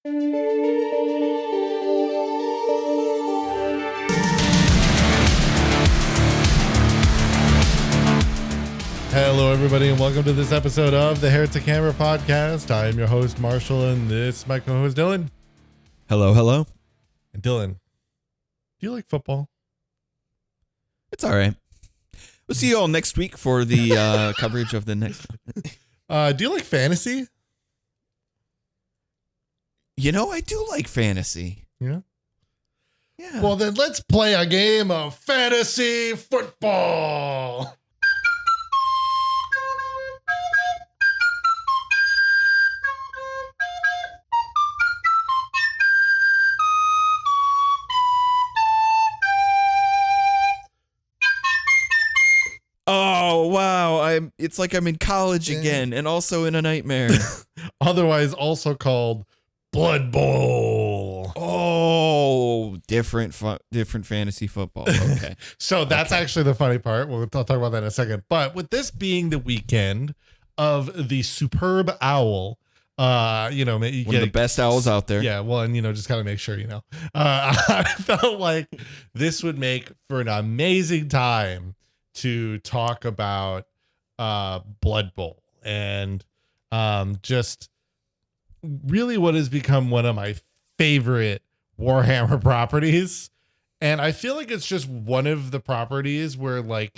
Hello, everybody, and welcome to this episode of the Heretic Hammer podcast. I am your host, Marshall, and this is my co-host, Dylan. Hello, hello. And Dylan, do you like football? It's all right. We'll see you all next week for the coverage of the next. Do you like fantasy? You know, I do like fantasy. Yeah. Yeah. Well, then let's play a game of fantasy football. Oh wow! It's like I'm in college again, and also in a nightmare. Otherwise, also called Blood Bowl. Oh, different fantasy football. Okay. So that's actually the funny part. I'll talk about that in a second. But with this being the weekend of the superb owl, one of the best owls out there. Yeah, well, and just kind of make sure I felt like this would make for an amazing time to talk about Blood Bowl and just really what has become one of my favorite Warhammer properties. And I feel like it's just one of the properties where because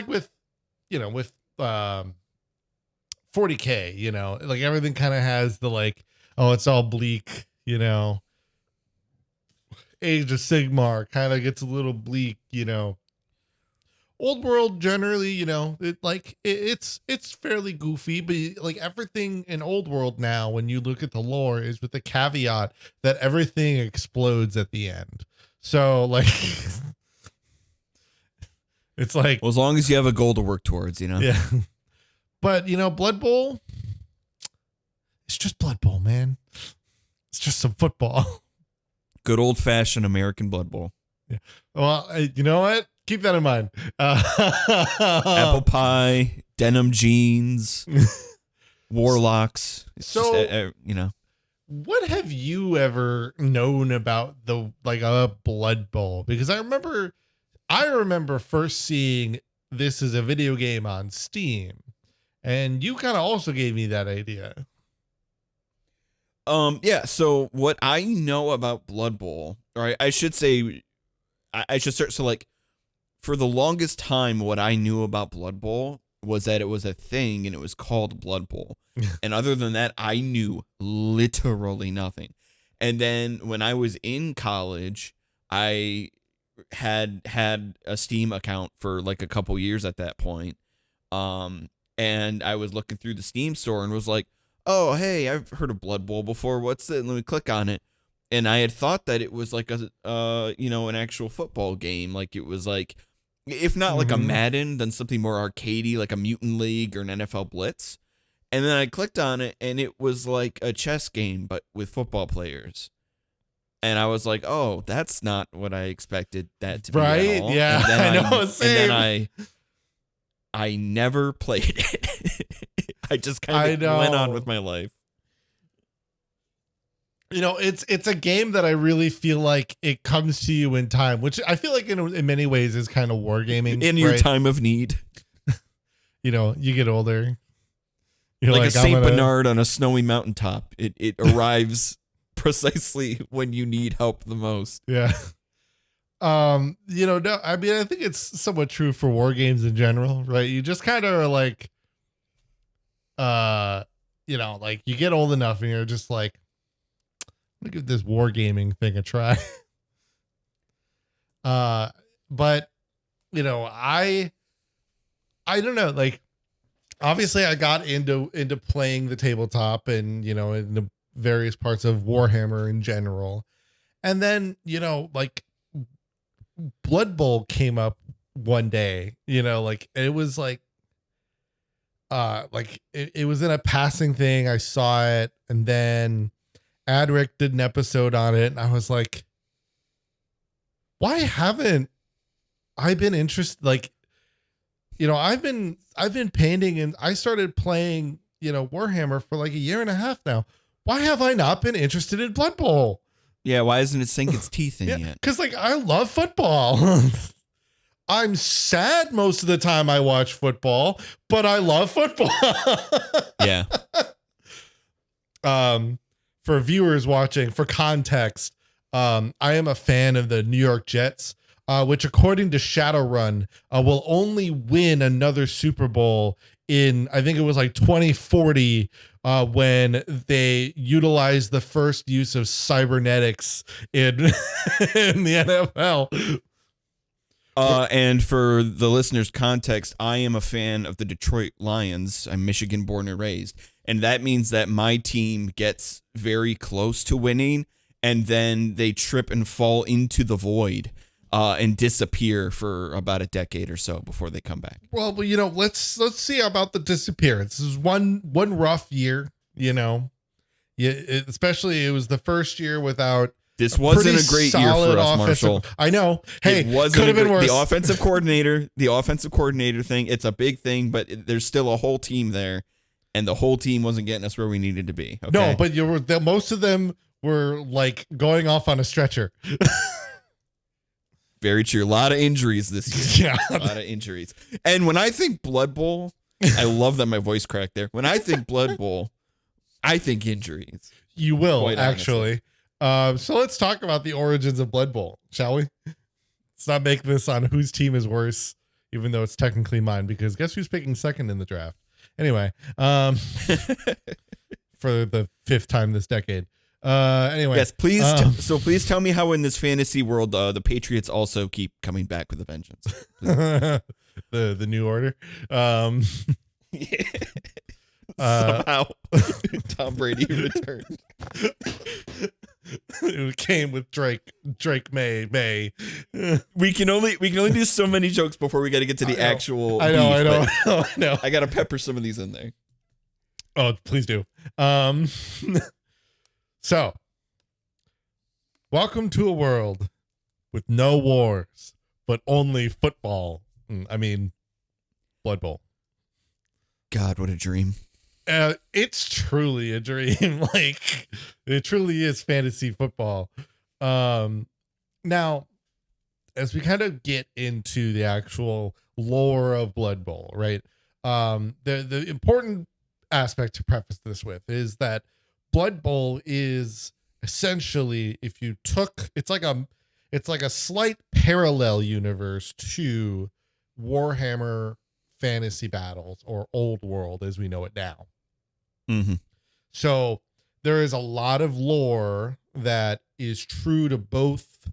with 40K, like everything kind of has the it's all bleak, Age of Sigmar kind of gets a little bleak, Old World generally, it's fairly goofy, but everything in Old World now, when you look at the lore, is with the caveat that everything explodes at the end. So it's well, as long as you have a goal to work towards, Yeah. But Blood Bowl, it's just Blood Bowl, man. It's just some football. Good old fashioned American Blood Bowl. Yeah. Well, you know what? Keep that in mind. Apple pie, denim jeans, warlocks. It's what have you ever known about a Blood Bowl? Because I remember first seeing this as a video game on Steam, and you kind of also gave me that idea. Yeah. So what I know about Blood Bowl, or I should say, I should start. So for the longest time, what I knew about Blood Bowl was that it was a thing and it was called Blood Bowl. And other than that, I knew literally nothing. And then when I was in college, I had a Steam account for a couple years at that point. And I was looking through the Steam store and was like, oh, hey, I've heard of Blood Bowl before. What's it? And let me click on it. And I had thought that it was an actual football game. It was if not a Madden, then something more arcadey, like a Mutant League or an NFL Blitz. And then I clicked on it, and it was like a chess game, but with football players. And I was like, oh, that's not what I expected that to be at all. Yeah, I know. Same. And then I never played it. I just kind of went on with my life. It's a game that I really feel like it comes to you in time, which I feel like in many ways is kind of wargaming. In your time of need. You get older. You're like a St. Bernard on a snowy mountaintop. It arrives precisely when you need help the most. Yeah. No, I mean, I think it's somewhat true for war games in general, right? You just kind of are you get old enough and you're just like, let me give this wargaming thing a try. But I don't know, obviously I got into playing the tabletop and, in the various parts of Warhammer in general. And then, Blood Bowl came up one day, it was it was in a passing thing. I saw it, and then Adric did an episode on it, and I was like, why haven't I been interested? I've been painting, and I started playing, Warhammer for a year and a half now. why have I not been interested in Blood Bowl? Yeah, why isn't it sink its teeth in yet? Because like I love football. I'm sad most of the time I watch football, but I love football. Yeah. For viewers watching, for context, I am a fan of the New York Jets, which according to Shadowrun, will only win another Super Bowl in, I think it was like 2040, when they utilized the first use of cybernetics in in the NFL. And for the listeners' context, I am a fan of the Detroit Lions. I'm Michigan born and raised. And that means that my team gets very close to winning, and then they trip and fall into the void and disappear for about a decade or so before they come back. Well, let's see about the disappearance. This is one rough year, especially it was the first year without. This wasn't a great year for us, Marshall. I know. Hey, it could have been worse. The offensive coordinator thing, it's a big thing, but there's still a whole team there, and the whole team wasn't getting us where we needed to be. Okay? No, but most of them were like going off on a stretcher. Very true. A lot of injuries this year. Yeah. A lot of injuries. And when I think Blood Bowl, I love that my voice cracked there. When I think Blood Bowl, I think injuries. You will, actually. So let's talk about the origins of Blood Bowl, shall we? Let's not make this on whose team is worse, even though it's technically mine, because guess who's picking second in the draft? Anyway, for the fifth time this decade. Anyway. Yes, please. So please tell me how in this fantasy world, the Patriots also keep coming back with a vengeance. the new order. Somehow Tom Brady returned. It came with Drake May. We can only do so many jokes before we got to get to the actual. I know. I got to pepper some of these in there. Oh, please do. So, welcome to a world with no wars, but only football. I mean, Blood Bowl. God, what a dream. It's truly a dream. Like, it truly is fantasy football. Now, as we kind of get into the actual lore of Blood Bowl, right? The important aspect to preface this with is that Blood Bowl is essentially, if you took, it's like a slight parallel universe to Warhammer Fantasy Battles, or Old World as we know it now. Mm-hmm. So there is a lot of lore that is true to both,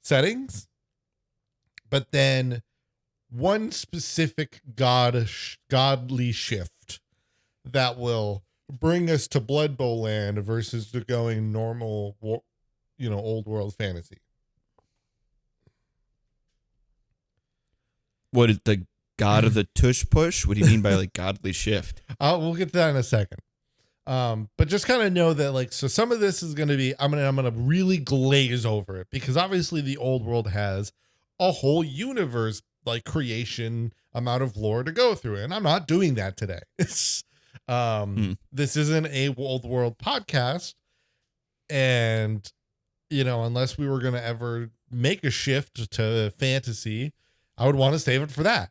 settings, but then one specific godly shift that will bring us to Blood Bowl land versus the going normal, Old World fantasy. What is the god of the tush push? What do you mean by like godly shift? We'll get to that in a second. But just kind of know that so some of this is going to be, I'm going to really glaze over it, because obviously the Old World has a whole universe, like creation amount of lore to go through. And I'm not doing that today. This isn't a Old World podcast. And, unless we were going to ever make a shift to fantasy, I would want to save it for that.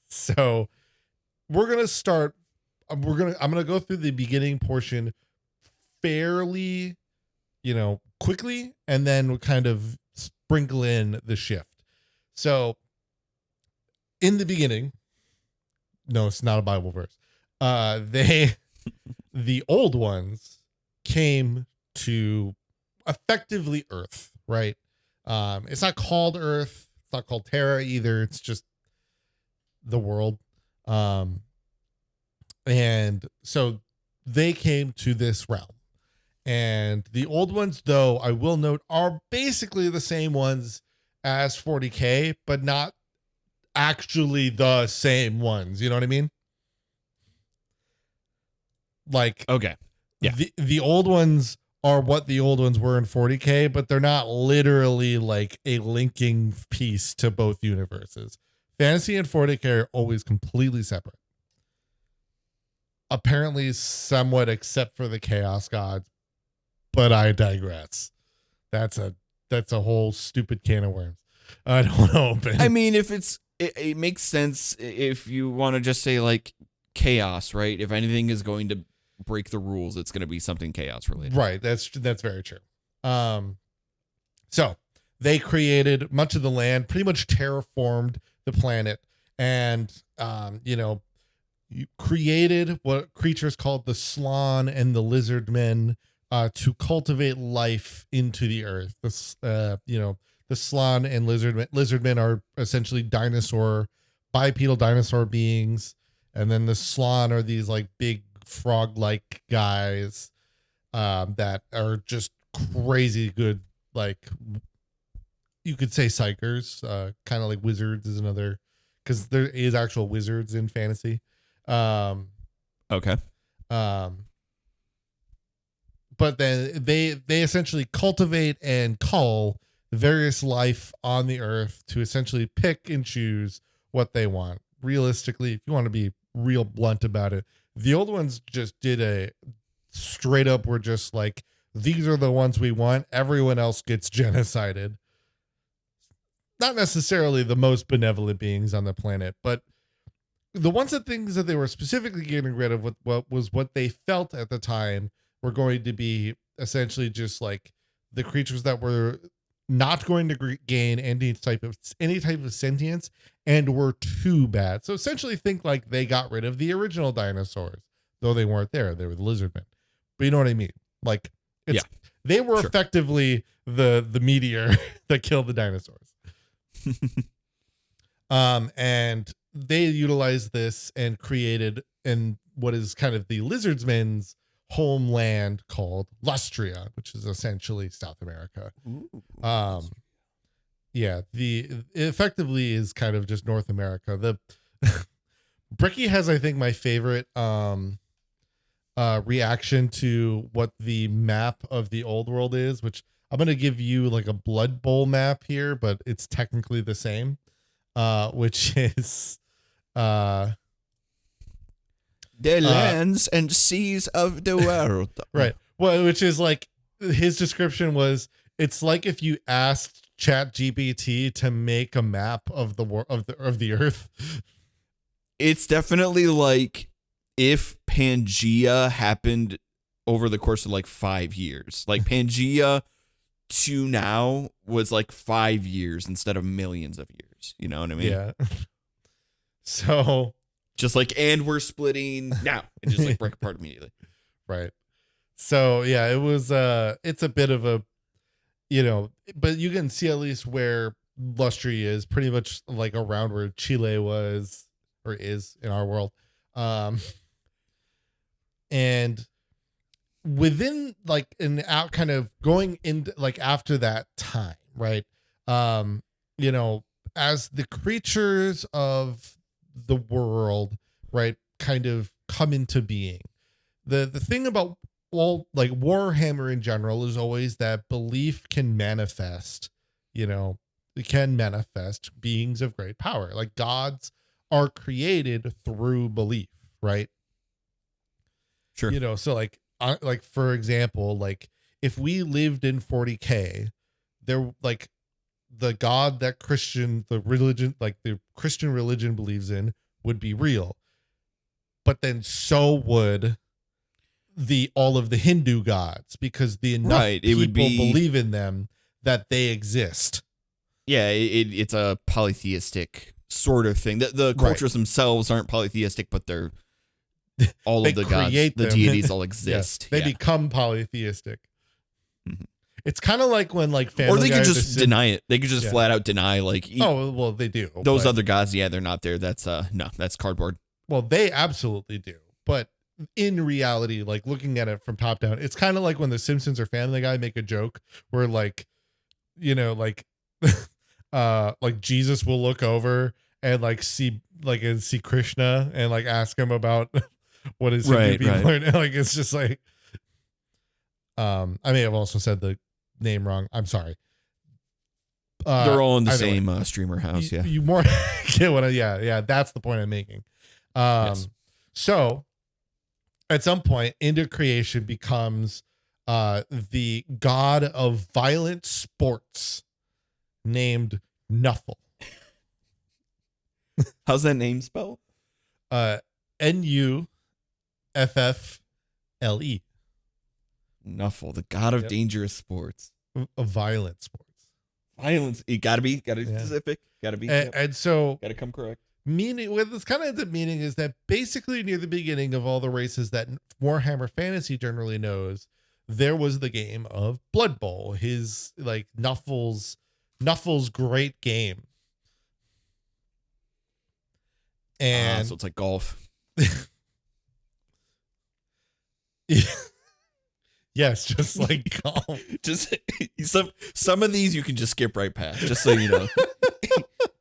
So we're going to start, I'm going to go through the beginning portion fairly, quickly, and then we'll kind of sprinkle in the shift. So in the beginning, no, it's not a Bible verse. The old ones came to effectively Earth, right? It's not called Earth. It's not called Terra either. It's just the world. And so they came to this realm, and the old ones, though, I will note, are basically the same ones as 40K, but not actually the same ones. You know what I mean? Like, okay. Yeah. The old ones are what the old ones were in 40K, but they're not literally like a linking piece to both universes. Fantasy and 40K are always completely separate. apparently somewhat except for the chaos gods, but I digress. That's a whole stupid can of worms I don't want to open. I mean, if it makes sense if you want to just say like chaos, right? If anything is going to break the rules, it's going to be something chaos related. Right. That's very true. So they created much of the land, pretty much terraformed the planet, and you created what creatures called the Slan and the Lizard Men to cultivate life into the earth. The Slan and Lizard Men are essentially bipedal dinosaur beings, and then the Slan are these like big frog-like guys that are just crazy good, like you could say psychers, kind of like wizards is another, because there is actual wizards in fantasy. Okay. But then they essentially cultivate and cull various life on the earth to essentially pick and choose what they want. Realistically, if you want to be real blunt about it, the old ones just did a straight up, were just like, these are the ones we want. Everyone else gets genocided. Not necessarily the most benevolent beings on the planet, but the things that they were specifically getting rid of, what they felt at the time were going to be essentially just like the creatures that were not going to gain any type of sentience and were too bad. So essentially think like they got rid of the original dinosaurs, though they weren't there. They were the lizard men. But you know what I mean? Like they were effectively the meteor that killed the dinosaurs. And they utilized this and created in what is kind of the lizards men's homeland called Lustria, which is essentially South America. It effectively is kind of just North America. The Bricky has, I think, my favorite reaction to what the map of the old world is, which I'm going to give you like a Blood Bowl map here, but it's technically the same, which is the lands and seas of the world. Right. Well, which is like, his description was, it's like if you asked ChatGPT to make a map of the earth. It's definitely like if Pangea happened over the course of like 5 years. Like Pangea to now was like 5 years instead of millions of years. You know what I mean? Yeah. So just like, and we're splitting now, and just like break apart immediately. Right. So yeah, it was it's a bit of a, but you can see at least where Lustria is, pretty much like around where Chile was or is in our world. And within like an out kind of going into like after that time, right? As the creatures of the world, right, kind of come into being. The thing about like Warhammer in general is always that belief can manifest, it can manifest beings of great power. Like gods are created through belief, right? Sure. So like for example, like if we lived in 40K, there, like the God that the Christian religion believes in would be real, but then so would all of the Hindu gods, because the enough people believe in them that they exist. Yeah, it's a polytheistic sort of thing. The cultures themselves aren't polytheistic, but they're all of the gods, the deities all exist. They become polytheistic. Mm-hmm. It's kind of like when like Family Or they Guy could just deny it. They could just flat out deny like they do. Those other gods, they're not there. That's no, that's cardboard. Well, they absolutely do. But in reality, like looking at it from top down, it's kind of like when the Simpsons or Family Guy make a joke where like, like like Jesus will look over and like see Krishna and like ask him about what his Hindu people are. Like it's just like I may have also said the name wrong. I'm sorry. They're all in the same streamer house. You more get what that's the point I'm making. Yes. So at some point, into creation becomes the god of violent sports named Nuffle. How's that name spelled? Nuffle. Nuffle, the god of Yep. dangerous sports. Of violent sports. Violence. You gotta be Yeah. specific. Gotta be. And so Gotta come correct. meaning what this kind of ends up meaning is that basically near the beginning of all the races that Warhammer Fantasy generally knows, there was the game of Blood Bowl, his like Nuffle's great game. And So it's like golf. yes, just like golf. Just some of these you can just skip right past, just so you know.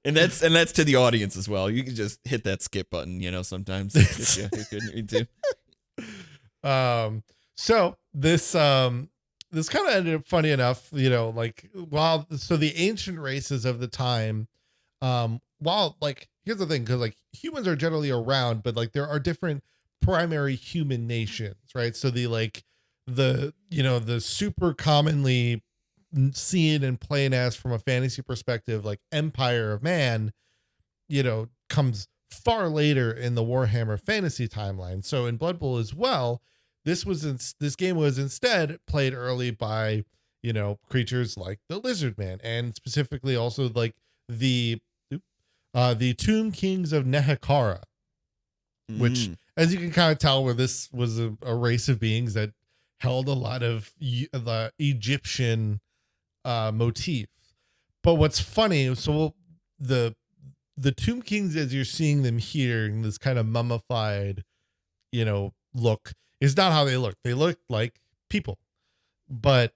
and that's to the audience as well. You can just hit that skip button, sometimes. You couldn't read too. So this kind of ended up funny enough, so the ancient races of the time, while like here's the thing, because like humans are generally around, but like there are different primary human nations, right? So the super commonly seen and playing as from a fantasy perspective, like Empire of Man, comes far later in the Warhammer Fantasy timeline. So in Blood Bowl as well, this game was instead played early by creatures like the Lizard Man, and specifically also like the Tomb Kings of Nehekara, which, as you can kind of tell, where this was a race of beings that held a lot of the Egyptian motif. But what's funny, so the Tomb Kings, as you're seeing them here in this kind of mummified, look, is not how they look. They look like people. But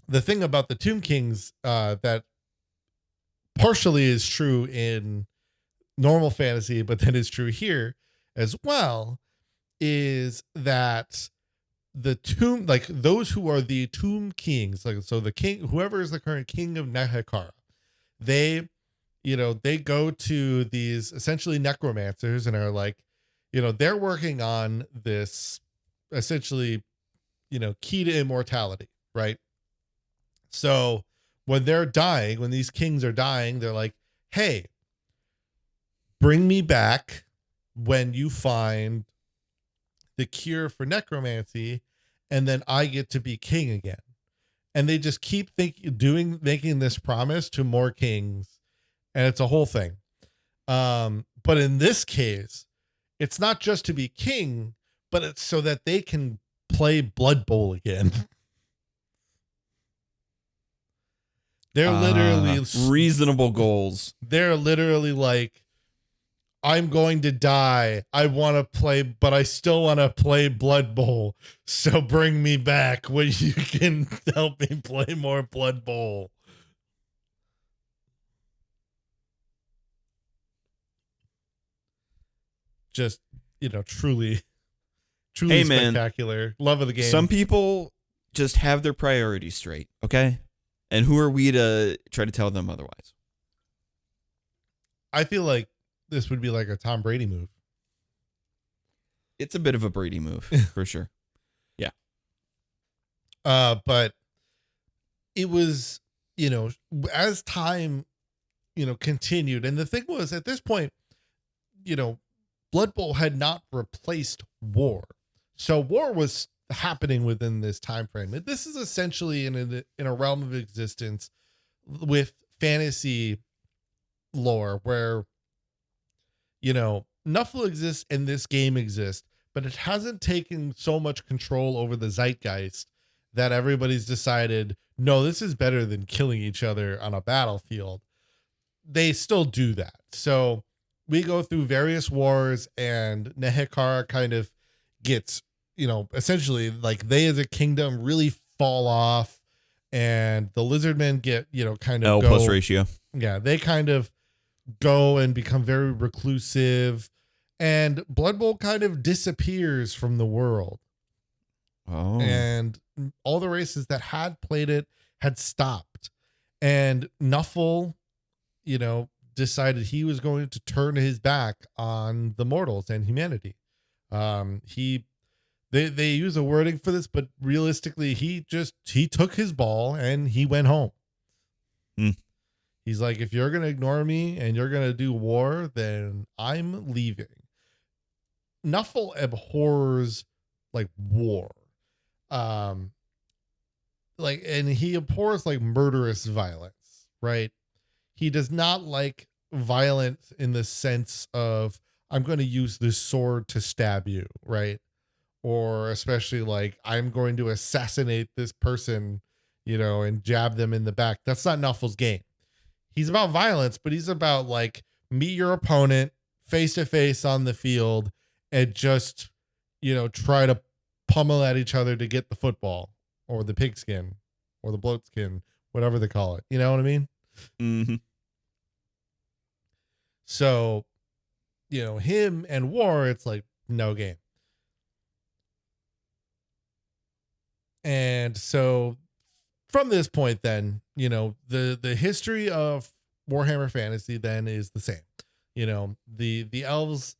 the thing about the Tomb Kings that partially is true in normal fantasy, but then is true here as well, is that the tomb, like those who are the Tomb Kings, like so the king, whoever is the current king of Nehekara, they go to these essentially necromancers and are like, they're working on this essentially, key to immortality, right? So when they're dying, when these kings are dying, they're like, hey, bring me back when you find the cure for necromancy, and then I get to be king again. And they just keep making this promise to more kings, and it's a whole thing. But in this case, it's not just to be king, but it's so that they can play Blood Bowl again. They're literally reasonable goals. They're literally like, I'm going to die. I want to play, but I still want to play Blood Bowl. So bring me back when you can help me play more Blood Bowl. Just, truly hey, man, spectacular. Love of the game. Some people just have their priorities straight, okay? And who are we to try to tell them otherwise? I feel like this would be like a Tom Brady move. It's a bit of a Brady move, for sure. Yeah. But it was, as time, continued. And the thing was, at this point, Blood Bowl had not replaced war. So war was happening within this time frame. This is essentially in a realm of existence with fantasy lore where Nuffle exists and this game exists, but it hasn't taken so much control over the zeitgeist that everybody's decided, no, this is better than killing each other on a battlefield. They still do that. So we go through various wars, and Nehekara kind of gets, essentially like they as a kingdom really fall off, and the Lizardmen get, kind of L plus ratio. Yeah, they kind of go and become very reclusive, and Blood Bowl kind of disappears from the world. Oh. And all the races that had played it had stopped. And Nuffle, decided he was going to turn his back on the mortals and humanity. He they use a wording for this, but realistically, he took his ball and he went home. Mm. He's like, if you're gonna ignore me and you're gonna do war, then I'm leaving. Nuffle abhors like war. Like, and he abhors like murderous violence, right? He does not like violence in the sense of I'm going to use this sword to stab you, right? Or especially like I'm going to assassinate this person, and jab them in the back. That's not Nuffle's game. He's about violence, but he's about like meet your opponent face to face on the field and just, try to pummel at each other to get the football or the pigskin or the bloatskin, whatever they call it. You know what I mean? Mm-hmm. So, him and war, it's like no game. And so from this point, then, the history of Warhammer Fantasy then is the same. The elves,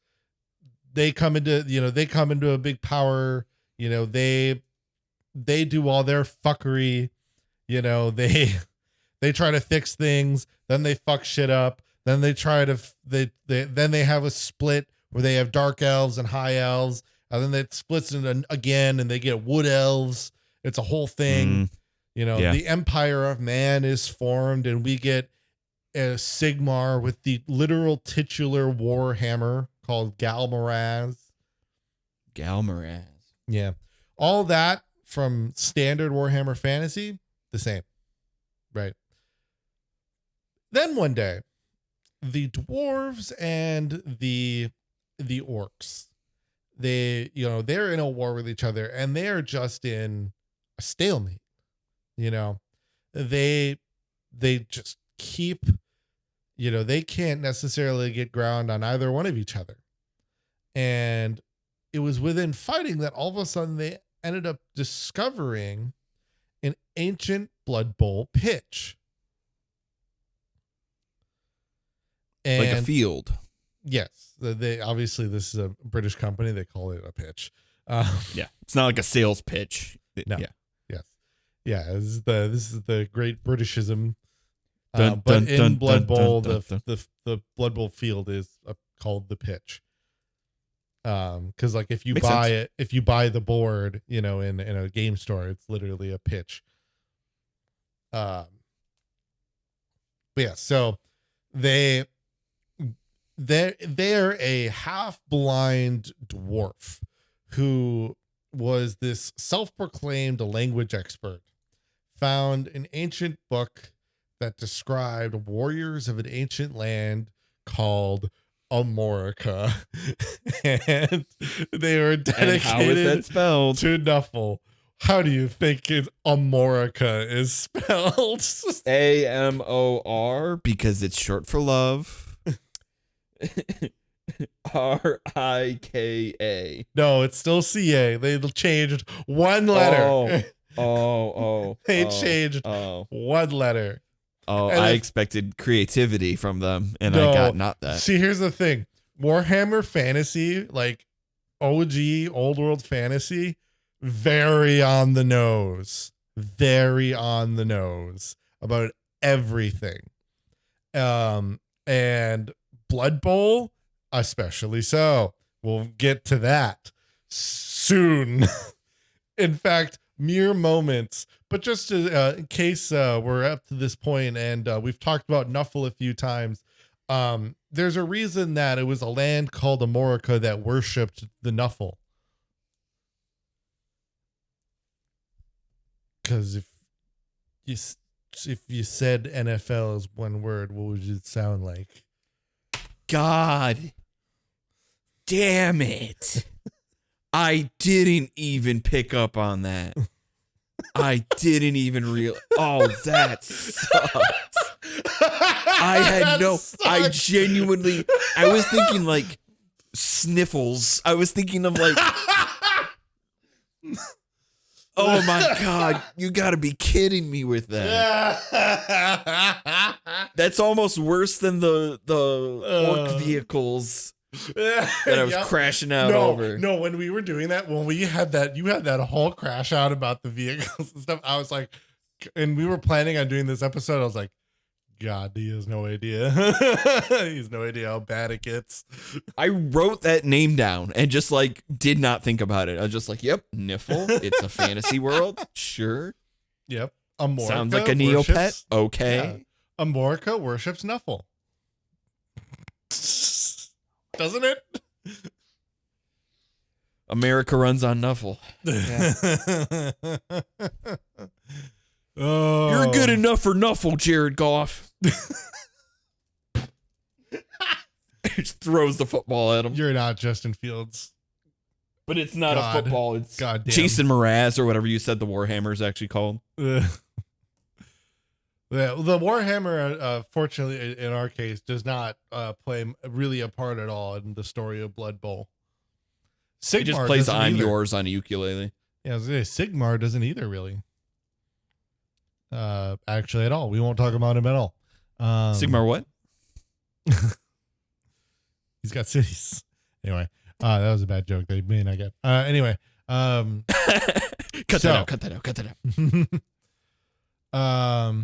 they come into a big power, they do all their fuckery, they try to fix things, then they fuck shit up, then they try to then they have a split where they have dark elves and high elves, and then it splits into again and they get wood elves. It's a whole thing. The Empire of Man is formed, and we get a Sigmar with the literal titular Warhammer called Galmaraz. Yeah. All that from standard Warhammer Fantasy, the same. Right. Then one day, the dwarves and the orcs, they're in a war with each other, and they're just in a stalemate. They just keep, they can't necessarily get ground on either one of each other. And it was within fighting that all of a sudden they ended up discovering an ancient Blood Bowl pitch. And like a field. Yes. They obviously, this is a British company. They call it a pitch. Yeah. It's not like a sales pitch. No. Yeah. Yes. Yeah. This is the great Britishism. Dun, But dun, in dun, Blood dun, Bowl, dun, dun, the Blood Bowl field is called the pitch. Because like if you Makes buy sense. if you buy the board, in a game store, it's literally a pitch. But yeah, so they're a half-blind dwarf who was this self-proclaimed language expert, found an ancient book that described warriors of an ancient land called Amorica, and they were And how is dedicated that spelled? to Nuffle. How do you think Amorica is spelled? AMOR, because it's short for love. RIKA. No, it's still CA. They changed one letter. They changed one letter. And I expected creativity from them, and No. I got not that. See, here's the thing. Warhammer Fantasy, like OG, old world fantasy, very on the nose. Very on the nose about everything. And Blood Bowl, especially so. We'll get to that soon. In fact, mere moments. But just to, in case we're up to this point and we've talked about Nuffle a few times, there's a reason that it was a land called Amorica that worshipped the Nuffle. Because if you said NFL as one word, what would it sound like? God damn it. I didn't even pick up on that. I didn't even realize. Oh, that sucks. I genuinely, I was thinking like sniffles. I was thinking of like, oh my God, you gotta be kidding me with that. That's almost worse than the orc vehicles. that I was crashing out over. No, when we were doing that, when we had that, you had that whole crash out about the vehicles and stuff. I was like, and we were planning on doing this episode. I was like, God, he has no idea. He has no idea how bad it gets. I wrote that name down and just like did not think about it. I was just like, yep, Niffle. It's a fantasy world. Sure. Yep. Amorca sounds like a Neopet. Okay. Yeah. Amorca worships Nuffle. Doesn't it? America runs on Nuffle. Yeah. Oh. You're good enough for Nuffle, Jared Goff. Just throws the football at him. You're not Justin Fields. But it's not a football. It's goddamn. Jason Mraz or whatever you said the Warhammer is actually called. Yeah, the Warhammer, fortunately, in our case, does not play really a part at all in the story of Blood Bowl. Sigmar he just plays I'm either. Yours on a ukulele. Yeah, I was gonna say, Sigmar doesn't either, really. Actually, at all. We won't talk about him at all. Sigmar what? He's got cities. Anyway, that was a bad joke. They may not get. Anyway, cut that out. Cut that out.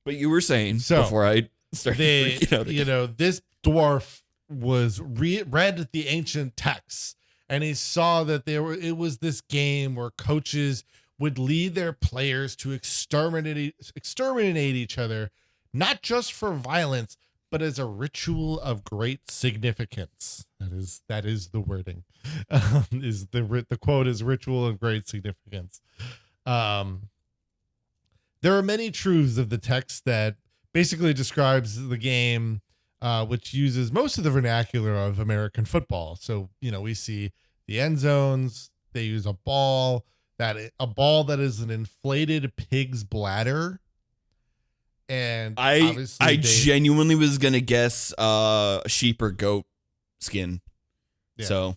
But you were saying before I started freaking out again. You know, this dwarf was read the ancient texts, and he saw that it was this game where coaches would lead their players to exterminate each other, not just for violence, but as a ritual of great significance. That is the wording. Is the quote is ritual of great significance. There are many truths of the text that basically describes the game, which uses most of the vernacular of American football. So, you know, we see the end zones. They use a ball that is an inflated pig's bladder. And I genuinely was going to guess sheep or goat skin. Yeah. So,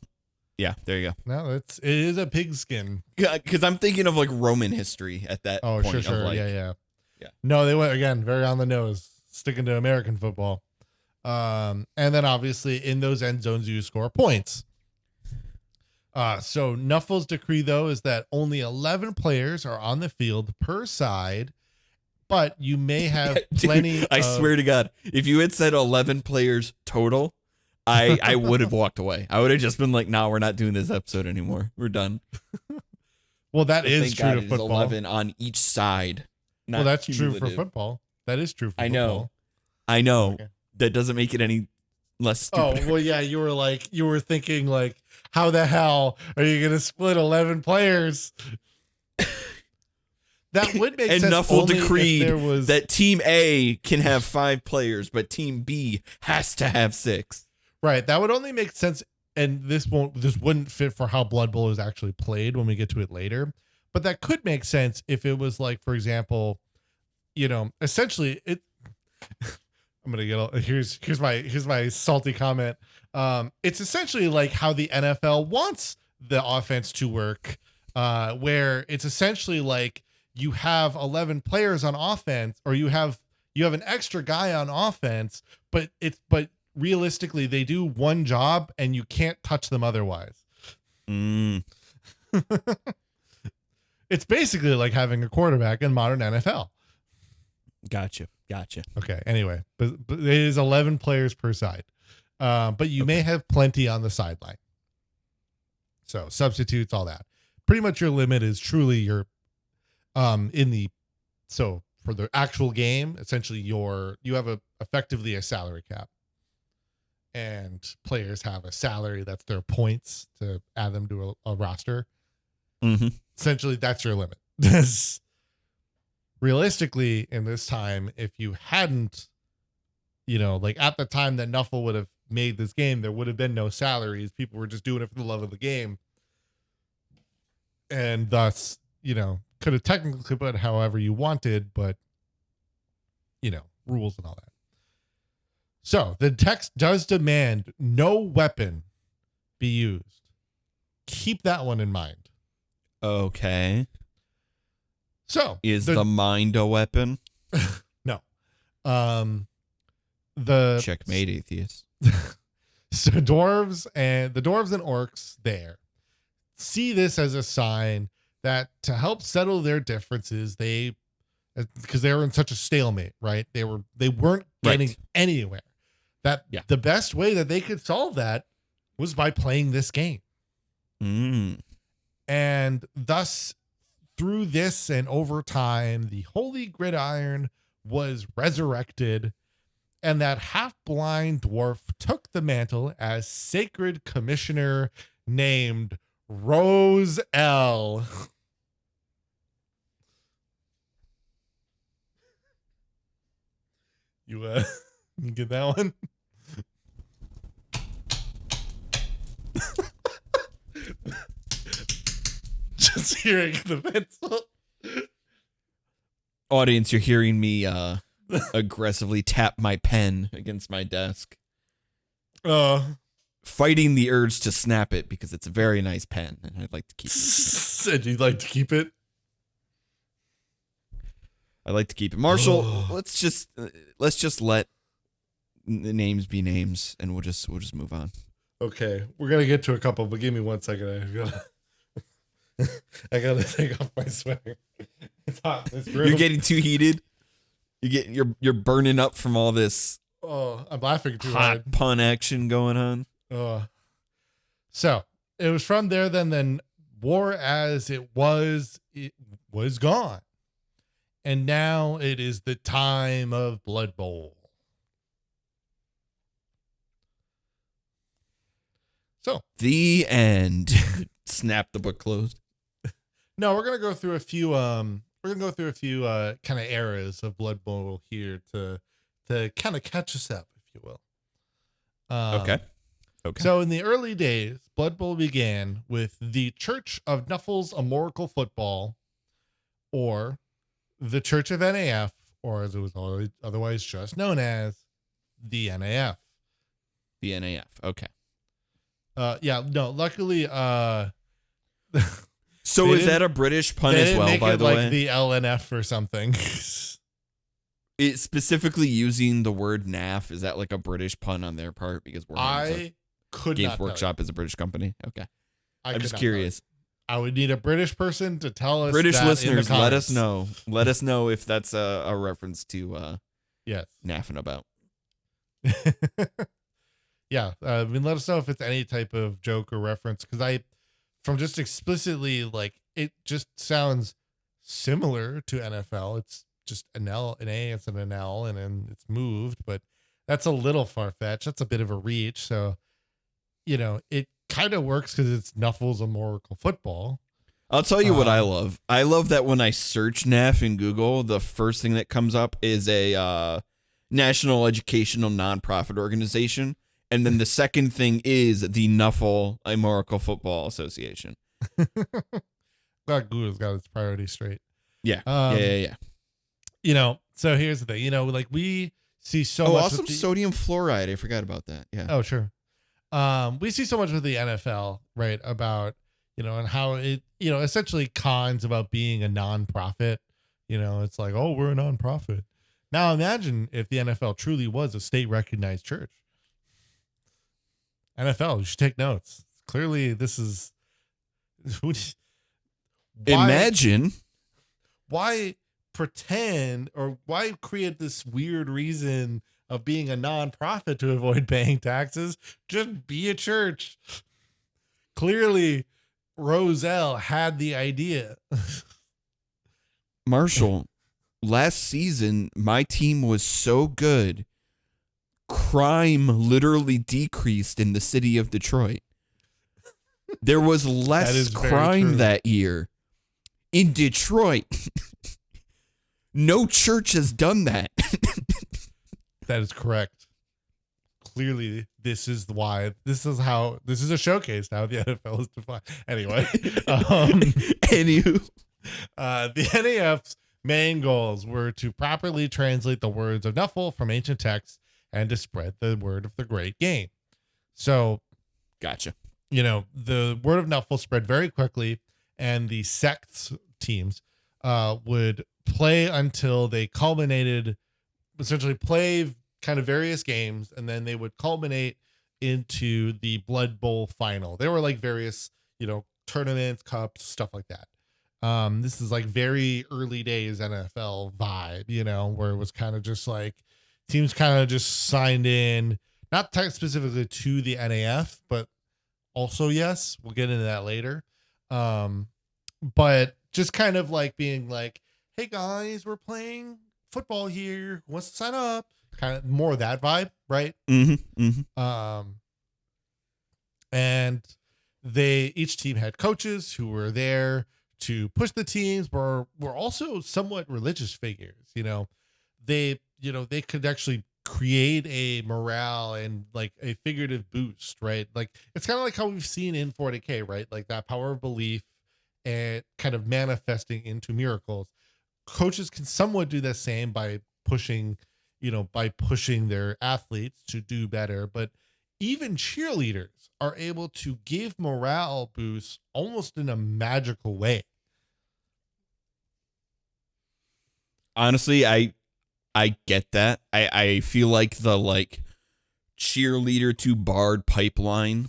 yeah, there you go. No, it is a pig skin. Because I'm thinking of like Roman history at that point. Sure. Of like, yeah. No, they went, again, very on the nose, sticking to American football. And then obviously in those end zones, you score points. So Nuffle's decree, though, is that only 11 players are on the field per side, but you may have plenty. I swear to God, if you had said 11 players total, I would have walked away. I would have just been like, no, we're not doing this episode anymore. We're done. Well, that is true to football. 11 on each side. Well, that's true for football. That is true for football. I know. Okay. That doesn't make it any less stupid. Oh, well, yeah, you were thinking like, how the hell are you going to split 11 players? That would make sense. And Nuffle decreed that Team A can have 5 players, but Team B has to have 6. Right. That would only make sense. And this wouldn't fit for how Blood Bowl is actually played when we get to it later. But that could make sense if it was like, for example, you know, essentially it. I'm gonna get here's my salty comment. It's essentially like how the NFL wants the offense to work, where it's essentially like you have 11 players on offense, or you have an extra guy on offense, but realistically they do one job and you can't touch them otherwise. It's basically like having a quarterback in modern NFL. Gotcha. Okay. Anyway, but it is 11 players per side. But you may have plenty on the sideline. So substitutes, all that. Pretty much your limit is truly your so for the actual game, essentially you have effectively a salary cap. And players have a salary that's their points to add them to a roster. Mm-hmm. Essentially, that's your limit. Realistically, in this time, if you hadn't, you know, like at the time that Nuffle would have made this game, there would have been no salaries. People were just doing it for the love of the game. And thus, you know, could have technically put however you wanted, but, you know, rules and all that. So the text does demand no weapon be used. Keep that one in mind. Okay. So is the mind a weapon? No. The checkmate, atheist. So dwarves and orcs there see this as a sign that to help settle their differences, because they were in such a stalemate, right? They weren't getting Right. anywhere. That Yeah. the best way that they could solve that was by playing this game. And thus, through this and over time, the Holy Gridiron was resurrected, and that half-blind dwarf took the mantle as sacred commissioner named Rose L. You you get that one? Just hearing the pencil. Audience, you're hearing me aggressively tap my pen against my desk, fighting the urge to snap it because it's a very nice pen and I'd like to keep it. Said you'd like to keep it? I like to keep it. Marshall, let's just let the names be names, and we'll just move on. Okay, we're gonna get to a couple, but give me 1 second. I gotta take off my sweater. It's hot in this room. You're getting too heated. You're burning up from all this. Oh, I'm laughing too hot hard. Pun action going on. So it was from there. Then war as it was gone. And now it is the time of Blood Bowl. So the end. Snap the book closed. No, we're gonna go through a few kind of eras of Blood Bowl here to kind of catch us up, if you will. Okay. So in the early days, Blood Bowl began with the Church of Knuffles Amorical Football, or the Church of NAF, or as it was otherwise just known as the NAF. The NAF. Okay. Luckily, so is that a British pun as well, by the way? The LNF or something. It's specifically using the word NAF. Is that like a British pun on their part? Because Games Workshop is a British company. Okay. I'm just curious. I would need a British person to tell us. British that listeners, in the let us know. Let us know if that's a reference to yes, naffing about. Yeah, let us know if it's any type of joke or reference, because from just explicitly, like, it just sounds similar to NFL. It's just an L, an A, it's an L, and then it's moved, but that's a little far-fetched. That's a bit of a reach. So, it kind of works because it's Knuffles Amorical Football. I'll tell you what I love. I love that when I search NAF in Google, the first thing that comes up is a national educational nonprofit organization. And then the second thing is the Knuffle Amorical Football Association. Glad Google's got its priorities straight. Yeah. So here's the thing. Like, we see so much. Also sodium fluoride. I forgot about that. Yeah. Oh, sure. We see so much with the NFL, right? About, and how it, essentially cons about being a nonprofit. It's like, oh, we're a nonprofit. Now imagine if the NFL truly was a state recognized church. NFL, you should take notes. Clearly, this is. Imagine. Why pretend, or why create this weird reason of being a nonprofit to avoid paying taxes? Just be a church. Clearly, Roselle had the idea. Marshall, last season, my team was so good. Crime literally decreased in the city of Detroit. There was less crime that year in Detroit. No church has done that. That is correct. Clearly, this is why. This is a showcase how the NFL is defined. Anyway, anywho, the NAF's main goals were to properly translate the words of Knuffle from ancient texts and to spread the word of the great game. So, gotcha. The word of Knuffle spread very quickly, and the sects teams would play until they culminated, essentially play kind of various games, and then they would culminate into the Blood Bowl final. There were like various, tournaments, cups, stuff like that. This is like very early days NFL vibe, where it was kind of just like teams kind of just signed in, not tied specifically to the NAF, but also, yes, we'll get into that later. But just kind of like being like, hey guys, we're playing football here. Who wants to sign up? Kind of more of that vibe, right? And each team had coaches who were there to push the teams, were also somewhat religious figures. They could actually create a morale and like a figurative boost, right? Like it's kind of like how we've seen in 40K, right? Like that power of belief and kind of manifesting into miracles. Coaches can somewhat do the same by pushing their athletes to do better, but even cheerleaders are able to give morale boosts almost in a magical way. Honestly, I get that. I feel like the cheerleader to bard pipeline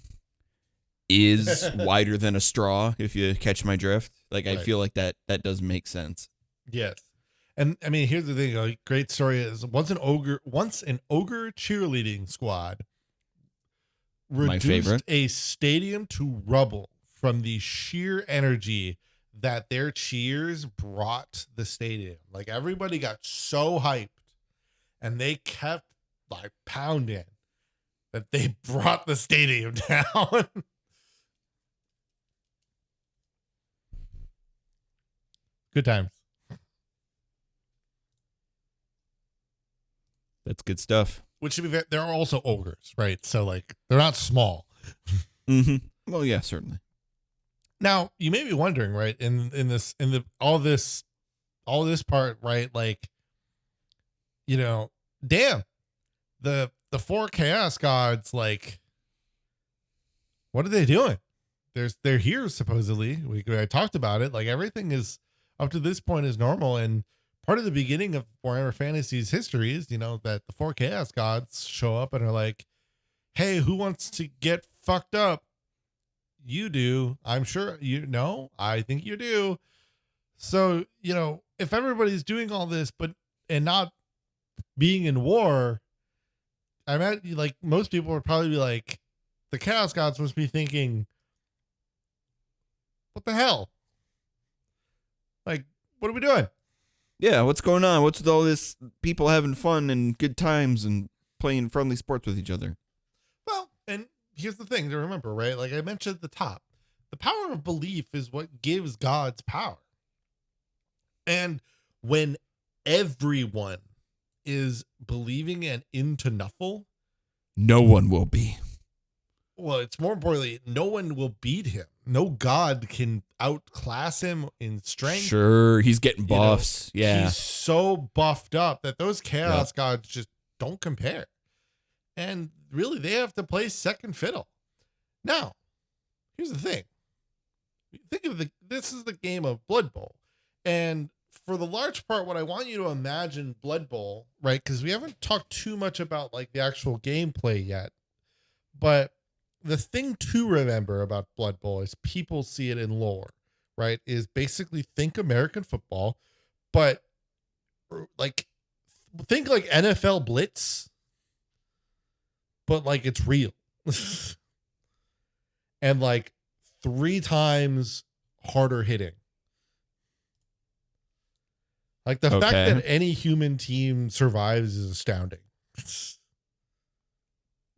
is wider than a straw, if you catch my drift. Like, I feel like that does make sense. Yes. And I mean, here's the thing, a great story is once an ogre cheerleading squad reduced a stadium to rubble from the sheer energy that their cheers brought the stadium. Like everybody got so hyped and they kept like pounding that they brought the stadium down. Good times. That's good stuff. Which should be there are also ogres, right? So like they're not small. Well, yeah, certainly. Now you may be wondering, right? All this part, right? Like, damn, the four chaos gods, like, what are they doing? They're here supposedly. I talked about it. Like everything is up to this point is normal, and part of the beginning of Warhammer Fantasy's history is, that the four chaos gods show up and are like, hey, who wants to get fucked up? You do. I'm sure you know. I think you do. So, if everybody's doing all this, and not being in war, I bet like most people would probably be like, the chaos gods must be thinking, what the hell? Like, what are we doing? Yeah, what's going on? What's with all this people having fun and good times and playing friendly sports with each other? Well, and here's the thing to remember, right? Like I mentioned at the top, the power of belief is what gives gods power. And when everyone is believing and into Nuffle, no one will be. Well, it's more importantly, no one will beat him. No god can outclass him in strength. Sure, he's getting buffs. Yeah. He's so buffed up that those chaos gods just don't compare. And really, they have to play second fiddle. Now, here's the thing. Think of this is the game of Blood Bowl. And for the large part, what I want you to imagine Blood Bowl, right? Because we haven't talked too much about like the actual gameplay yet. But the thing to remember about Blood Bowl is people see it in lore, right? Is basically think American football, but like think like NFL Blitz, but like it's real. And like 3 times harder hitting. Like the fact that any human team survives is astounding.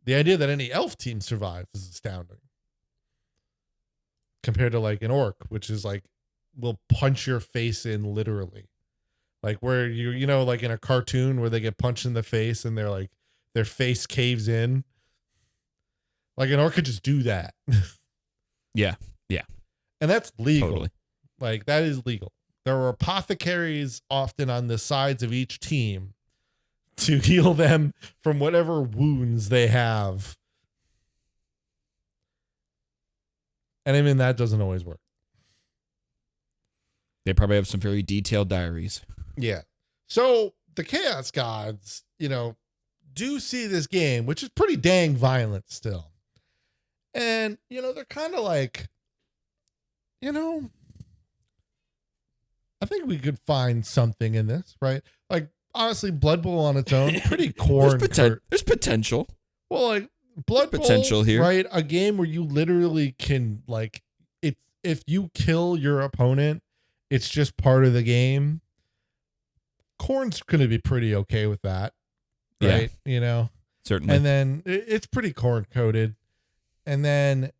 The idea that any elf team survives is astounding. Compared to like an orc, which is like, will punch your face in literally. Like where like in a cartoon where they get punched in the face and they're like, their face caves in. Like an orc could just do that. Yeah. Yeah. And that's legal. Totally. Like that is legal. There are apothecaries often on the sides of each team to heal them from whatever wounds they have. And I mean, that doesn't always work. They probably have some very detailed diaries. Yeah. So the Chaos Gods, do see this game, which is pretty dang violent still. And, they're kind of like, I think we could find something in this, right? Like, honestly, Blood Bowl on its own, pretty corn. There's potential. Well, like, Blood Bowl, potential here, right? A game where you literally can, like, if you kill your opponent, it's just part of the game. Corn's going to be pretty okay with that, right? Certainly. And then it's pretty corn coated. And then,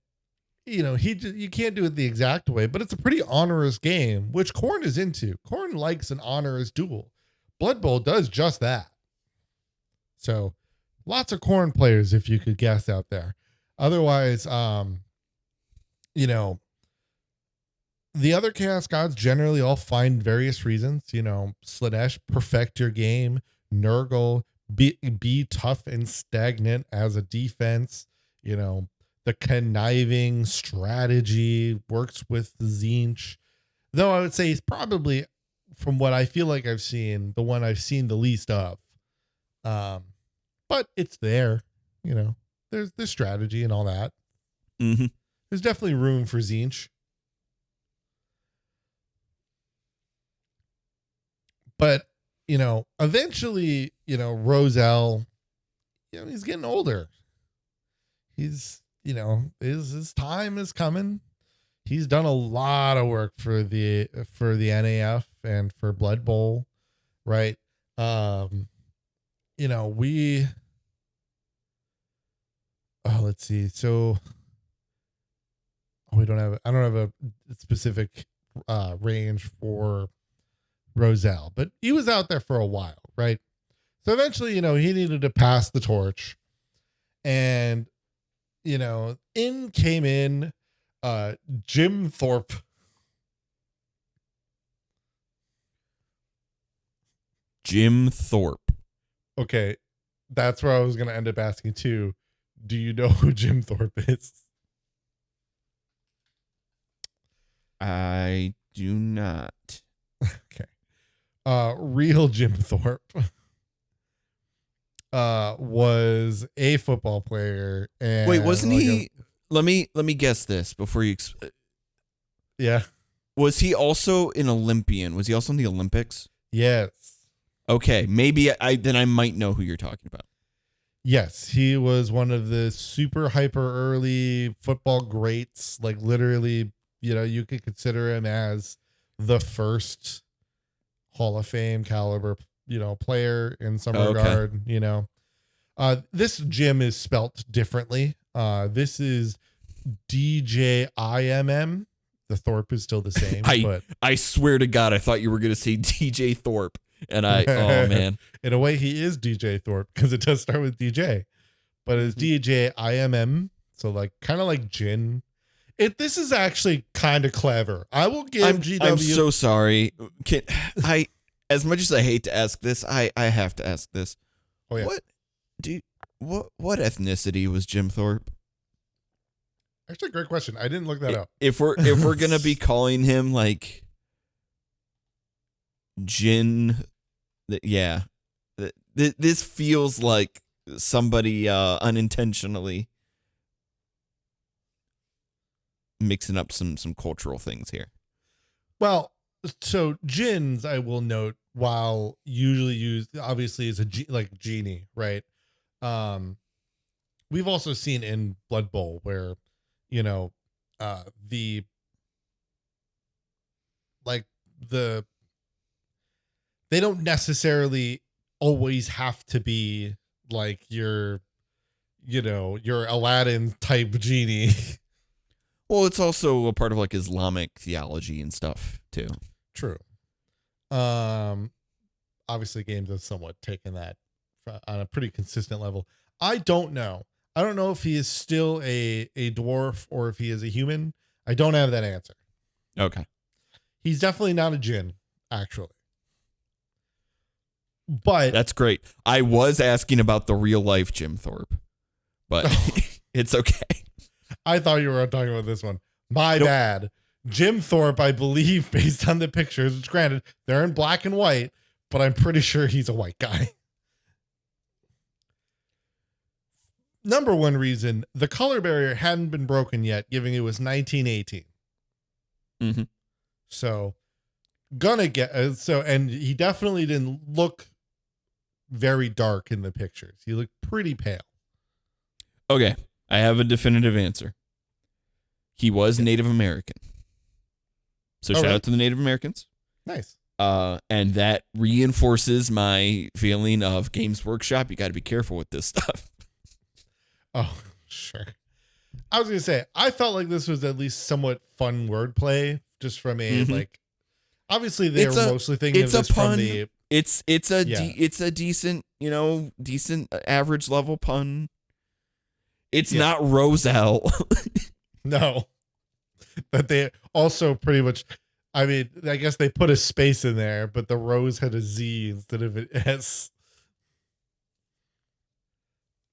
you can't do it the exact way, but it's a pretty onerous game, which Corn is into. Corn likes an onerous duel. Blood Bowl does just that. So lots of Corn players, if you could guess out there. Otherwise, the other Chaos Gods generally all find various reasons. Slaanesh, perfect your game. Nurgle, be tough and stagnant as a defense. The conniving strategy works with Tzeentch. Though I would say he's probably, from what I feel like I've seen, the one I've seen the least of. But it's there. There's strategy and all that. Mm-hmm. There's definitely room for Tzeentch. But, eventually, Roselle, he's getting older. He's, his time is coming. He's done a lot of work for the NAF and for Blood Bowl, right? Let's see. So I don't have a specific range for Roselle, but he was out there for a while, right? So eventually, he needed to pass the torch, and in came in Jim Thorpe. Jim Thorpe. Okay, that's where I was going to end up asking too. Do you know who Jim Thorpe is? I do not. Okay. Real Jim Thorpe was a football player. And wait, wasn't he? Let me guess this before you. Yeah. Was he also an Olympian? Was he also in the Olympics? Yes. Okay, maybe I might know who you're talking about. Yes, he was one of the super hyper early football greats. Like literally, you could consider him as the first Hall of Fame caliber, player in some regard. This Jim is spelt differently. This is DJIMM. The Thorpe is still the same. But I swear to God, I thought you were going to say DJ Thorpe. And oh man. In a way, he is DJ Thorpe because it does start with DJ. But it's DJIMM. So like kind of like Jin. This is actually kind of clever. I will give GW. I'm so sorry. As much as I hate to ask this, I have to ask this. Oh yeah. What ethnicity was Jim Thorpe? Actually, great question. I didn't look that up. If we're gonna be calling him like Jin, yeah, this feels like somebody unintentionally mixing up some cultural things here. Well, so Jinns, I will note, while usually used obviously as like genie, right? We've also seen in Blood Bowl where they don't necessarily always have to be like your Aladdin type genie. Well, it's also a part of like Islamic theology and stuff too. True. Obviously games have somewhat taken that on a pretty consistent level. I don't know if he is still a dwarf or if he is a human. I don't have that answer. Okay. He's definitely not a djinn, actually. But that's great. I was asking about the real life Jim Thorpe, but it's okay. I thought you were talking about this one. My bad. Jim Thorpe, I believe, based on the pictures, which granted, they're in black and white, but I'm pretty sure he's a white guy. number one reason, the color barrier hadn't been broken yet, given it was 1918. Mm-hmm. So gonna get and he definitely didn't look very dark in the pictures. He looked pretty pale. Okay, I have a definitive answer. He was Native American. So shout out to the Native Americans. Nice. And that reinforces my feeling of Games Workshop. You got to be careful with this stuff. Oh, sure. I was gonna say, I felt like this was at least somewhat fun wordplay, just from a like. Obviously, they were mostly thinking of this from the. It's a decent, decent average level pun. It's not Roselle. No, but they also pretty much. I mean, I guess they put a space in there, but the rose had a Z instead of an S.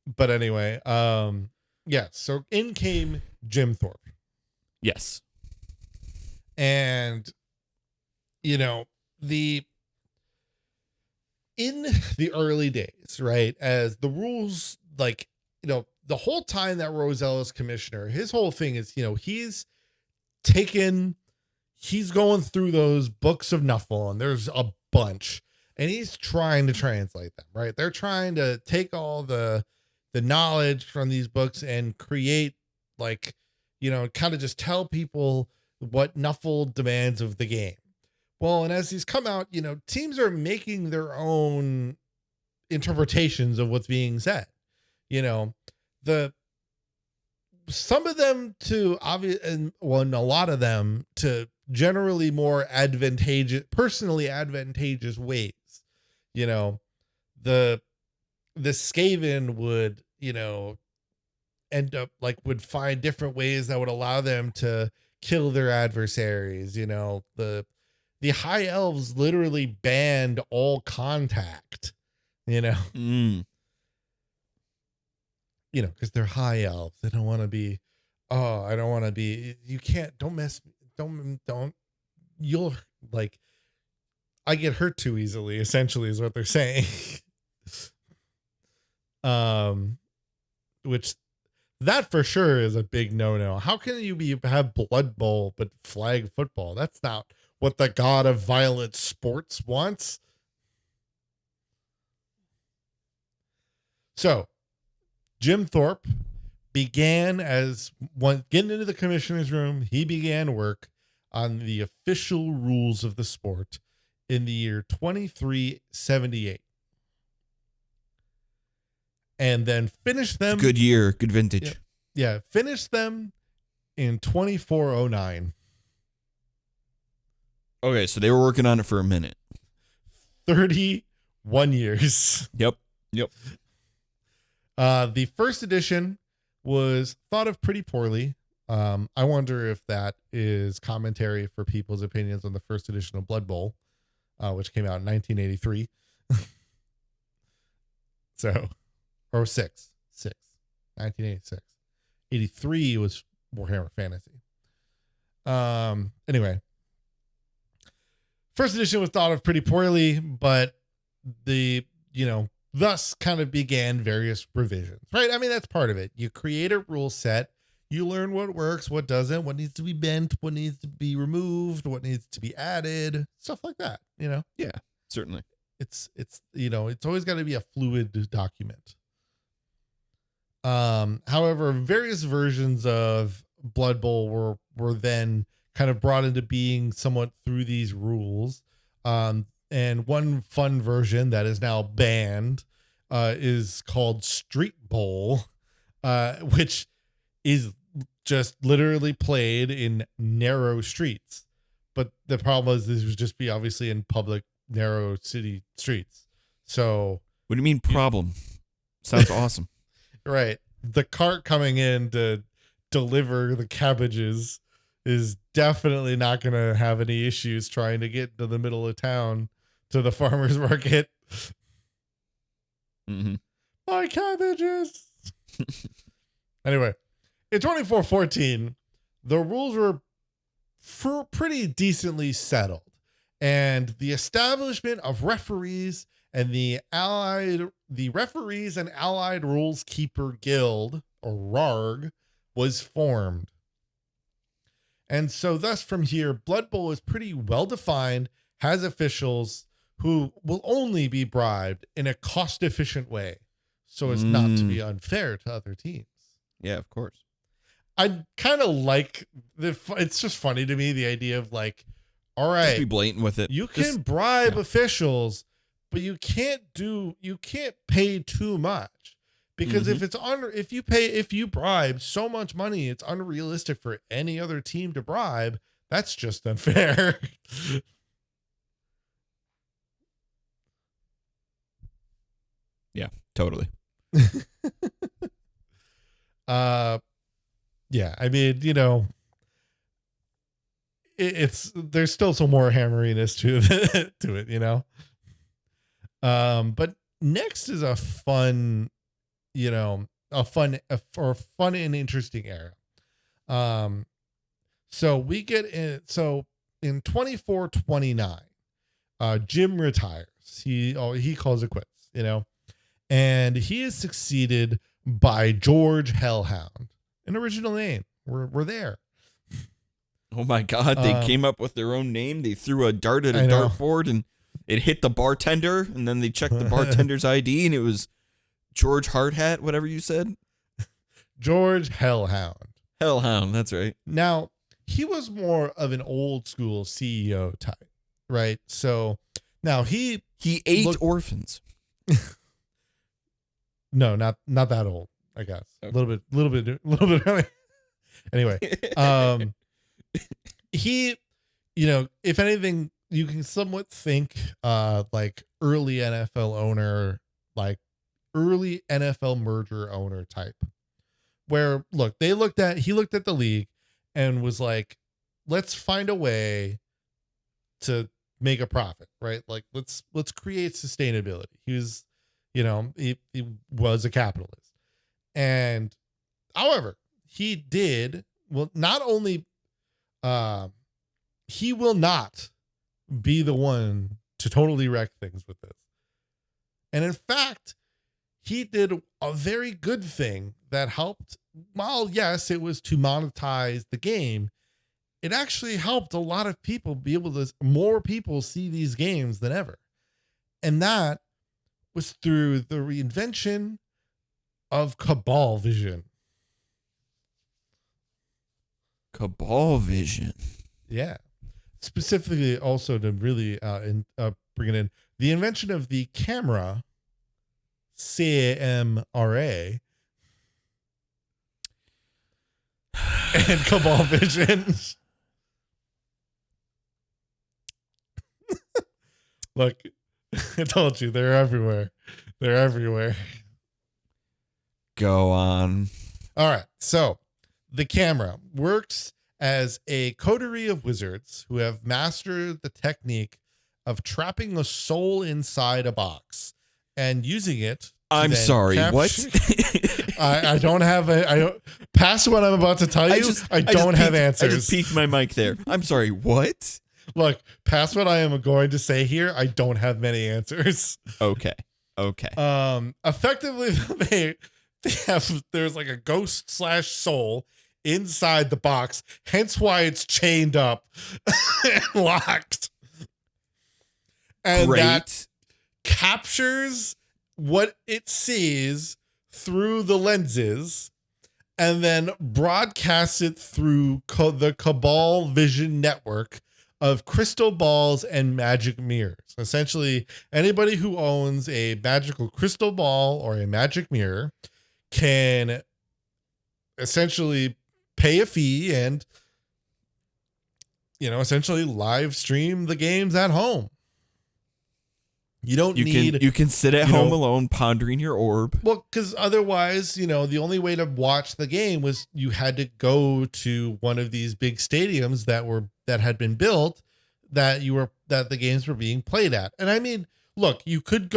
But anyway, yeah. So in came Jim Thorpe. Yes, and in the early days, right, as the rules, like, the whole time that Roselle is commissioner, his whole thing is, he's going through those books of Nuffle, and there's a bunch, and he's trying to translate them, right? They're trying to take all the knowledge from these books and create, like, kind of just tell people what Nuffle demands of the game. Well, and as these come out, teams are making their own interpretations of what's being said. Some of them to obvious, and a lot of them to generally more personally advantageous ways. The Skaven would, end up would find different ways that would allow them to kill their adversaries. The high elves literally banned all contact, because they're high elves. They don't want to be, I don't want to be, you can't, don't mess, don't, you'll I get hurt too easily, essentially, is what they're saying. Which that for sure is a big no-no. How can you have Blood Bowl but flag football? That's not what the god of violent sports wants. So Jim Thorpe began getting into the commissioner's room. He began work on the official rules of the sport in the year 2378. And then finished them. Good year, good vintage. Yeah, finished them in 2409. Okay, so they were working on it for a minute. 31 years. Yep. The first edition was thought of pretty poorly. I wonder if that is commentary for people's opinions on the first edition of Blood Bowl, which came out in 1983. So, or 1986. 83 was Warhammer Fantasy. Anyway, first edition was thought of pretty poorly, but thus kind of began various revisions, right? I mean, that's part of it. You create a rule set, you learn what works, what doesn't, what needs to be bent, what needs to be removed, what needs to be added, stuff like that, Yeah, certainly. It's always got to be a fluid document. However, various versions of Blood Bowl were then kind of brought into being somewhat through these rules. And one fun version that is now banned is called Street Bowl, which is just literally played in narrow streets. But the problem is this would just be obviously in public, narrow city streets. So what do you mean problem? Sounds awesome. Right. The cart coming in to deliver the cabbages is definitely not going to have any issues trying to get to the middle of town to the farmer's market. Mm-hmm. My cabbages. Anyway, in 2414, the rules were pretty decently settled, and the establishment of referees and the Referees and Allied Rules Keeper Guild, or RARG, was formed. And so thus from here, Blood Bowl is pretty well defined, has officials who will only be bribed in a cost efficient way, so as not to be unfair to other teams. Yeah, of course. I kind of like it's just funny to me, the idea of like, all right, just be blatant with it. You can bribe officials, but you can't pay too much, because if you bribe so much money, it's unrealistic for any other team to bribe. That's just unfair. Yeah, totally. Yeah, I mean, there's still some more hammeriness to it, but next is a fun and interesting era. So we get in, so in 24-29, Jim retires. He calls it quits, and he is succeeded by George Hellhound, an original name. We're there. Oh my God, they came up with their own name. They threw a dart at a dartboard and it hit the bartender, and then they checked the bartender's ID and it was George Hardhat, whatever you said. George Hellhound. Hellhound, that's right. Now, he was more of an old school CEO type, right? So now he ate orphans. No, not that old, I guess. Okay. A little bit. Anyway, he, if anything, you can somewhat think like early NFL owner, like early NFL merger owner type, where he looked at the league and was like, let's find a way to make a profit, right? Like let's create sustainability. He was, he was a capitalist. And however, he did, well, not only, he will not be the one to totally wreck things with this. And in fact, he did a very good thing that helped. While yes, it was to monetize the game, it actually helped a lot of people more people see these games than ever. And that was through the reinvention of Cabal Vision. Cabal Vision. Yeah. Specifically also to really bring it in, the invention of the camera, CAMRA, and Cabal Vision. Look, I told you, they're everywhere. They're everywhere. Go on. All right. So the camera works as a coterie of wizards who have mastered the technique of trapping a soul inside a box and using it. I'm sorry, what? I don't have past what I'm about to tell you. I don't have answers. I just peeked my mic there. I'm sorry, what? Look, past what I am going to say here, I don't have many answers. Okay. Effectively, there's like a ghost / soul inside the box, hence why it's chained up and locked. And Great. That captures what it sees through the lenses and then broadcasts it through the Cabal Vision network of crystal balls and magic mirrors. Essentially, anybody who owns a magical crystal ball or a magic mirror can essentially pay a fee and, essentially live stream the games at home. You can sit at home alone pondering your orb. Well, because otherwise, the only way to watch the game was you had to go to one of these big stadiums that had been built that the games were being played at. And I mean, look, you could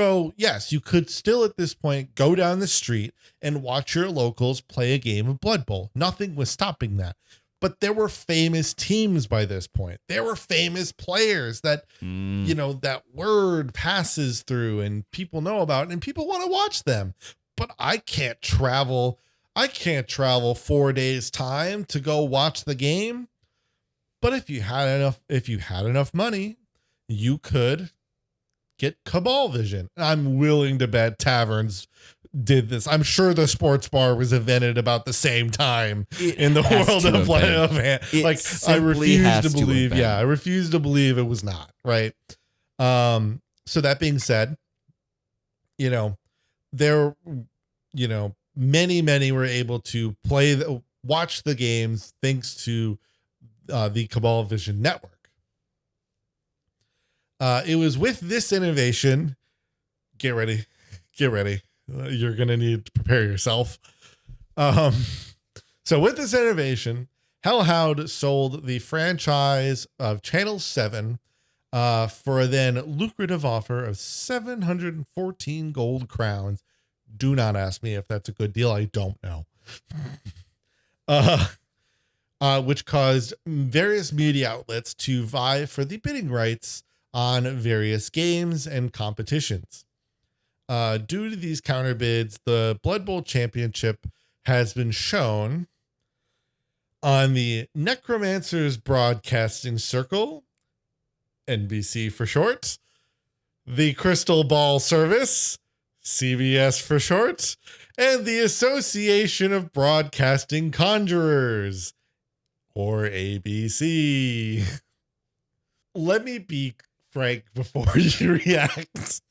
still at this point go down the street and watch your locals play a game of Blood Bowl. Nothing was stopping that. but there were famous teams by this point. There were famous players that, you know, that word passes through and people know about and people want to watch them. But I can't travel 4 days time to go watch the game. But if you had enough money, you could get Cabal Vision. I'm willing to bet taverns did this. I'm sure the sports bar was invented about the same time in the world of like I refuse to believe. I refuse to believe it was not right. So that being said, you know, many were able to watch the games thanks to the Cabal Vision network. It was with this innovation. Get ready. You're going to need to prepare yourself. So with this innovation, Hellhound sold the franchise of Channel 7 for a then lucrative offer of 714 gold crowns. Do not ask me if that's a good deal. I don't know. Which caused various media outlets to vie for the bidding rights on various games and competitions. Due to these counterbids, the Blood Bowl Championship has been shown on the Necromancers Broadcasting Circle, NBC for short, the Crystal Ball Service, CBS for short, and the Association of Broadcasting Conjurers, or ABC. Let me be frank before you react.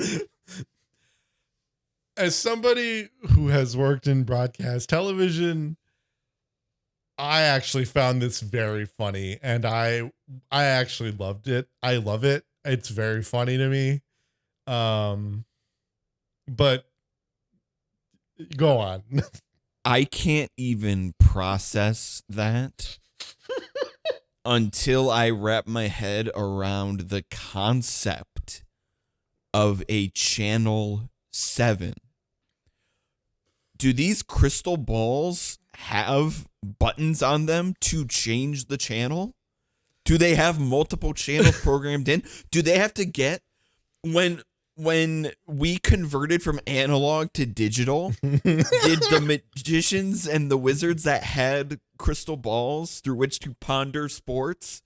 As somebody who has worked in broadcast television, I actually found this very funny, and I actually loved it. I love it. It's very funny to me. But go on. I can't even process that until I wrap my head around the concept of a Channel 7. Do these crystal balls have buttons on them to change the channel? Do they have multiple channels programmed in? Do they have to get when we converted from analog to digital, did the magicians and the wizards that had crystal balls through which to ponder sports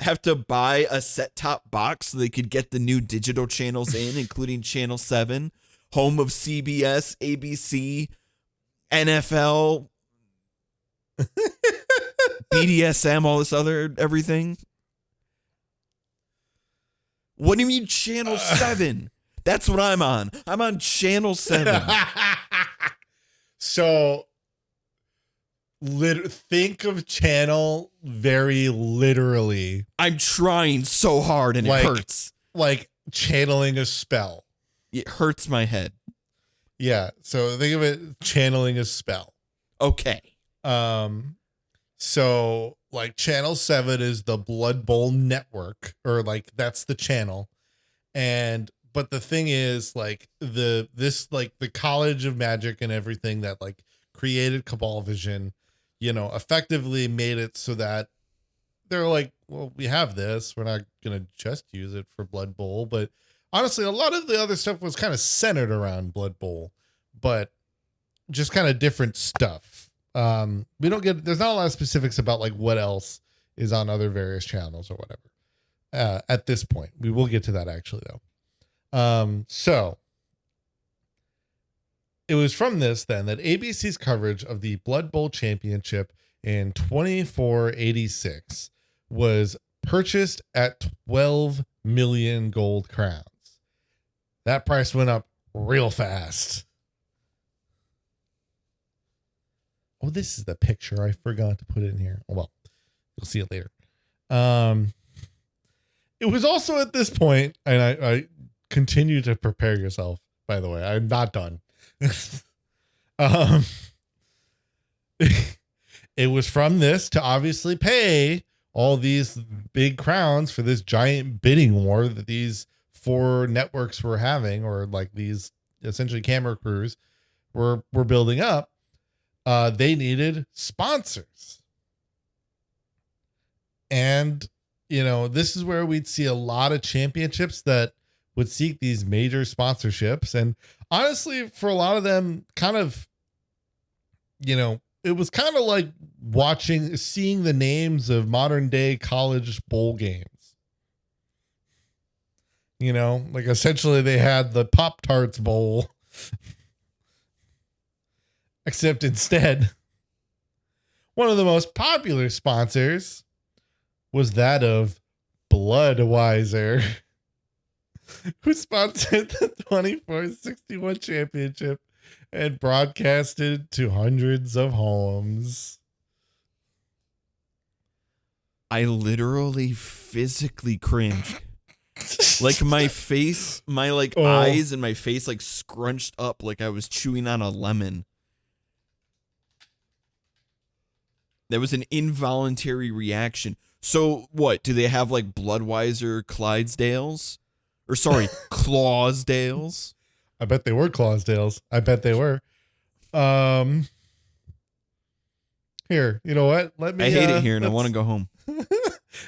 have to buy a set-top box so they could get the new digital channels in, including Channel 7, home of CBS, ABC, NFL, BDSM, all this other everything? What do you mean Channel 7? That's what I'm on. I'm on Channel 7. So think of channel very literally. I'm trying so hard and it hurts. Like channeling a spell. It hurts my head. Yeah. So think of it channeling a spell. Okay. So like Channel 7 is the Blood Bowl network, or like that's the channel. But the thing is, like the College of Magic and everything that like created Cabal Vision, you know, effectively made it so that they're like, well, we have this. We're not going to just use it for Blood Bowl. But honestly, a lot of the other stuff was kind of centered around Blood Bowl, but just kind of different stuff. There's not a lot of specifics about like what else is on other various channels or whatever. At this point, we will get to that actually though. So it was from this then that ABC's coverage of the Blood Bowl Championship in 2486 was purchased at 12 million gold crowns. That price went up real fast. Oh, this is the picture. I forgot to put it in here. Oh, well, you'll see it later. It was also at this point, and I continue to prepare yourself, by the way. I'm not done. It was from this to obviously pay all these big crowns for this giant bidding war that these four networks were having, or like these essentially camera crews were building up. They needed sponsors. And, this is where we'd see a lot of championships that would seek these major sponsorships. And honestly, for a lot of them, kind of, it was kind of like seeing the names of modern day college bowl games. Like essentially they had the Pop-Tarts Bowl, except instead, one of the most popular sponsors was that of Bloodweiser, who sponsored the 24-61 championship and broadcasted to hundreds of homes. I literally physically cringed. Like my face, my eyes and my face scrunched up like I was chewing on a lemon. That was an involuntary reaction. So what? Do they have Bloodweiser Clydesdales? Or sorry, Clausdales? I bet they were Clausdales. I bet they were. Here, you know what? I hate it here and I want to go home.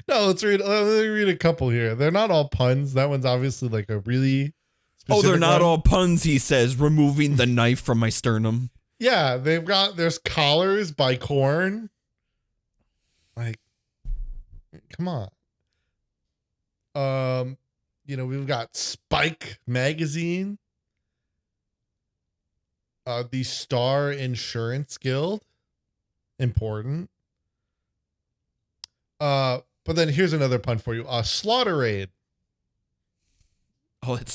No, let me read a couple here. They're not all puns. That one's obviously a really specific they're not one. all puns, he says, removing the knife from my sternum. Yeah, there's Collars by Korn. Come on. We've got Spike Magazine. The Star Insurance Guild. Important. But then here's another pun for you. Slaughterade. Oh, that's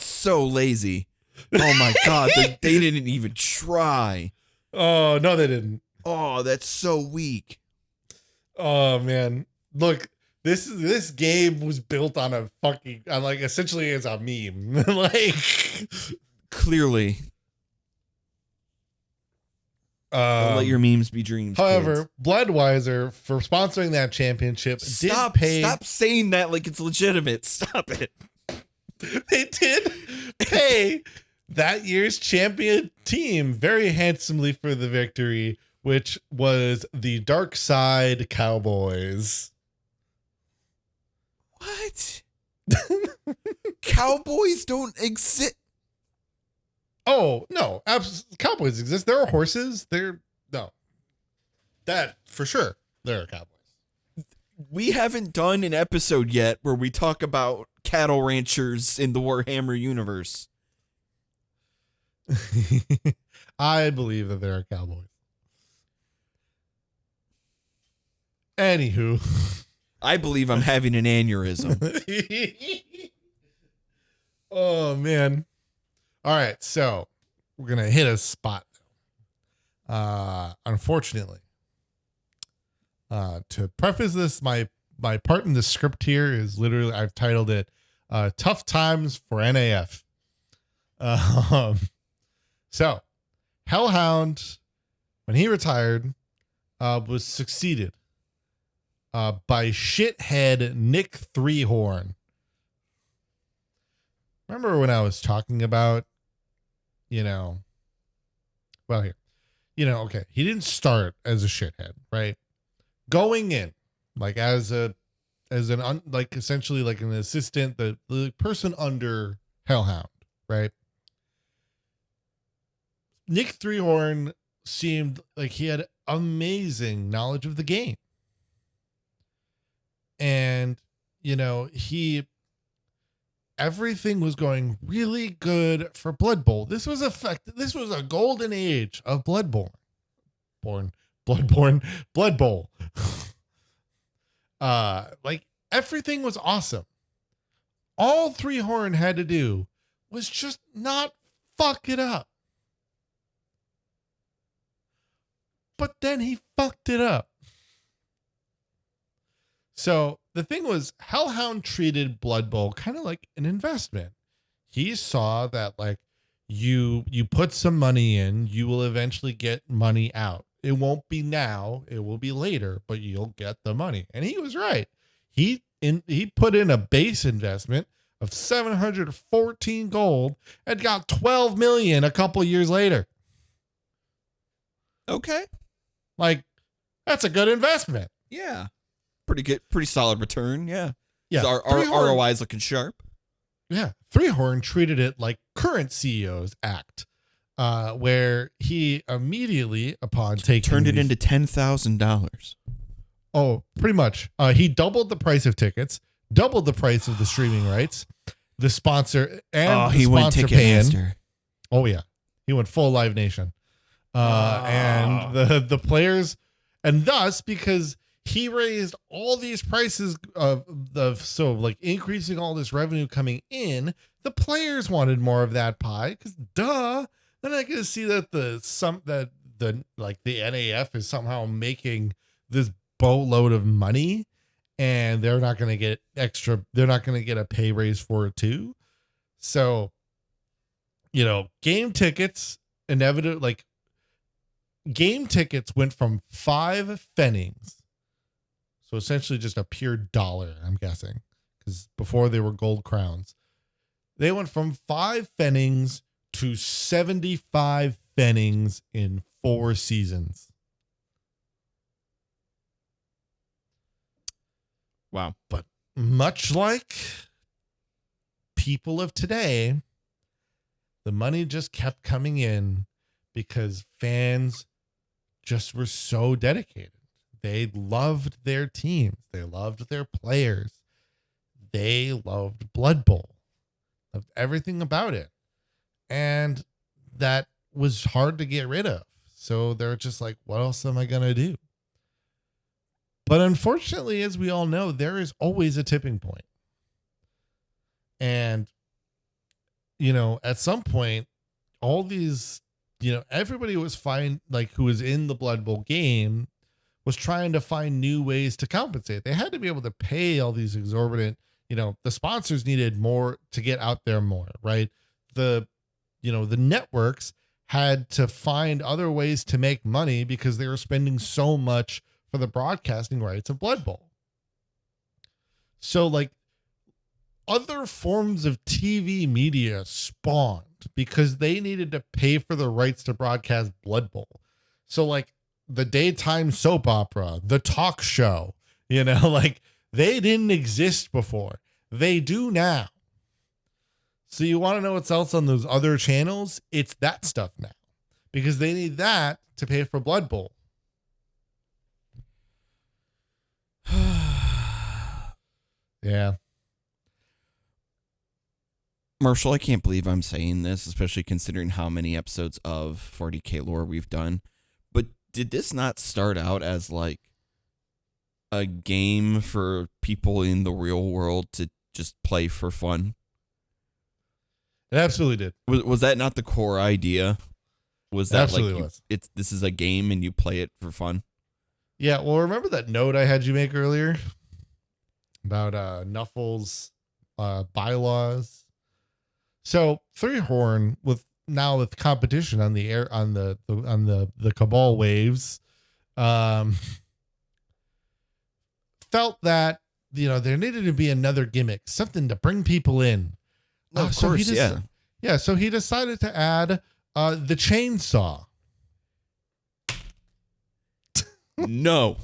so lazy. Oh my God. They didn't even try. Oh, no, they didn't. Oh, that's so weak. Oh man. Look, this game was built on a fucking essentially as a meme. Clearly. Don't let your memes be dreams. However, kids. Bloodweiser, for sponsoring that championship, Stop saying that like it's legitimate. Stop it. They did pay that year's champion team very handsomely for the victory, which was the Dark Side Cowboys. What? Cowboys don't exist. Oh, no. Cowboys exist. There are horses. That for sure. There are cowboys. We haven't done an episode yet where we talk about cattle ranchers in the Warhammer universe. I believe that there are cowboys. Anywho. I believe I'm having an aneurysm. Oh, man. All right, so we're gonna hit a spot. Unfortunately, to preface this, my part in the script here is literally I've titled it "Tough Times for NAF." So Hellhound, when he retired, was succeeded by shithead Nick Threehorn. Remember when I was talking about, okay, he didn't start as a shithead, right? Going in, essentially like an assistant, the person under Hellhound, right? Nick Threehorn seemed like he had amazing knowledge of the game. And, everything was going really good for Blood Bowl. This was a golden age of Blood Bowl. Everything was awesome. All Threehorn had to do was just not fuck it up. But then he fucked it up. So the thing was, Hellhound treated Blood Bowl kind of like an investment. He saw that you put some money in, you will eventually get money out. It won't be now, it will be later, but you'll get the money. And he was right. He put in a base investment of 714 gold and got 12 million a couple years later. Okay. That's a good investment. Yeah. Pretty good, pretty solid return. Yeah. Yeah. Our ROI is looking sharp. Yeah. Three-Horn treated it like current CEOs act, where he immediately, upon taking turned it into $10,000. Oh, pretty much. He doubled the price of tickets, doubled the price of the streaming rights, the sponsor, and the he went sponsor paying. Ticketmaster. Oh yeah, he went full Live Nation, and the players, and thus because he raised all these prices of increasing all this revenue coming in, the players wanted more of that pie because duh. Then I can see that the NAF is somehow making this boatload of money, and they're not going to get extra. They're not going to get a pay raise for it too. So, game tickets game tickets went from 5 pfennigs. So essentially just a pure dollar, I'm guessing, because before they were gold crowns. They went from 5 pfennigs to 75 pfennigs in 4 seasons. Wow. But much like people of today, the money just kept coming in because fans just were so dedicated. They loved their teams. They loved their players. They loved Blood Bowl. Loved everything about it. And that was hard to get rid of. So they're just like, what else am I going to do? But unfortunately, as we all know, there is always a tipping point. And, at some point, all these, everybody was fine, who was in the Blood Bowl game was trying to find new ways to compensate. They had to be able to pay all these exorbitant, the sponsors needed more to get out there more, right? The networks had to find other ways to make money because they were spending so much for the broadcasting rights of Blood Bowl. So other forms of TV media spawned because they needed to pay for the rights to broadcast Blood Bowl. So the daytime soap opera, the talk show, they didn't exist before. They do now. So you want to know what's else on those other channels? It's that stuff now because they need that to pay for Blood Bowl. Yeah. Marshall, I can't believe I'm saying this, especially considering how many episodes of 40K lore we've done. But did this not start out as a game for people in the real world to just play for fun? It absolutely did. Was that not the core idea? Was that absolutely was. This is a game and you play it for fun? Yeah, well, remember that note I had you make earlier about Nuffle's bylaws? So Three-Horn with competition on the air on the Cabal waves, felt that there needed to be another gimmick, something to bring people in. Of course, yeah. Yeah, so he decided to add the chainsaw. No.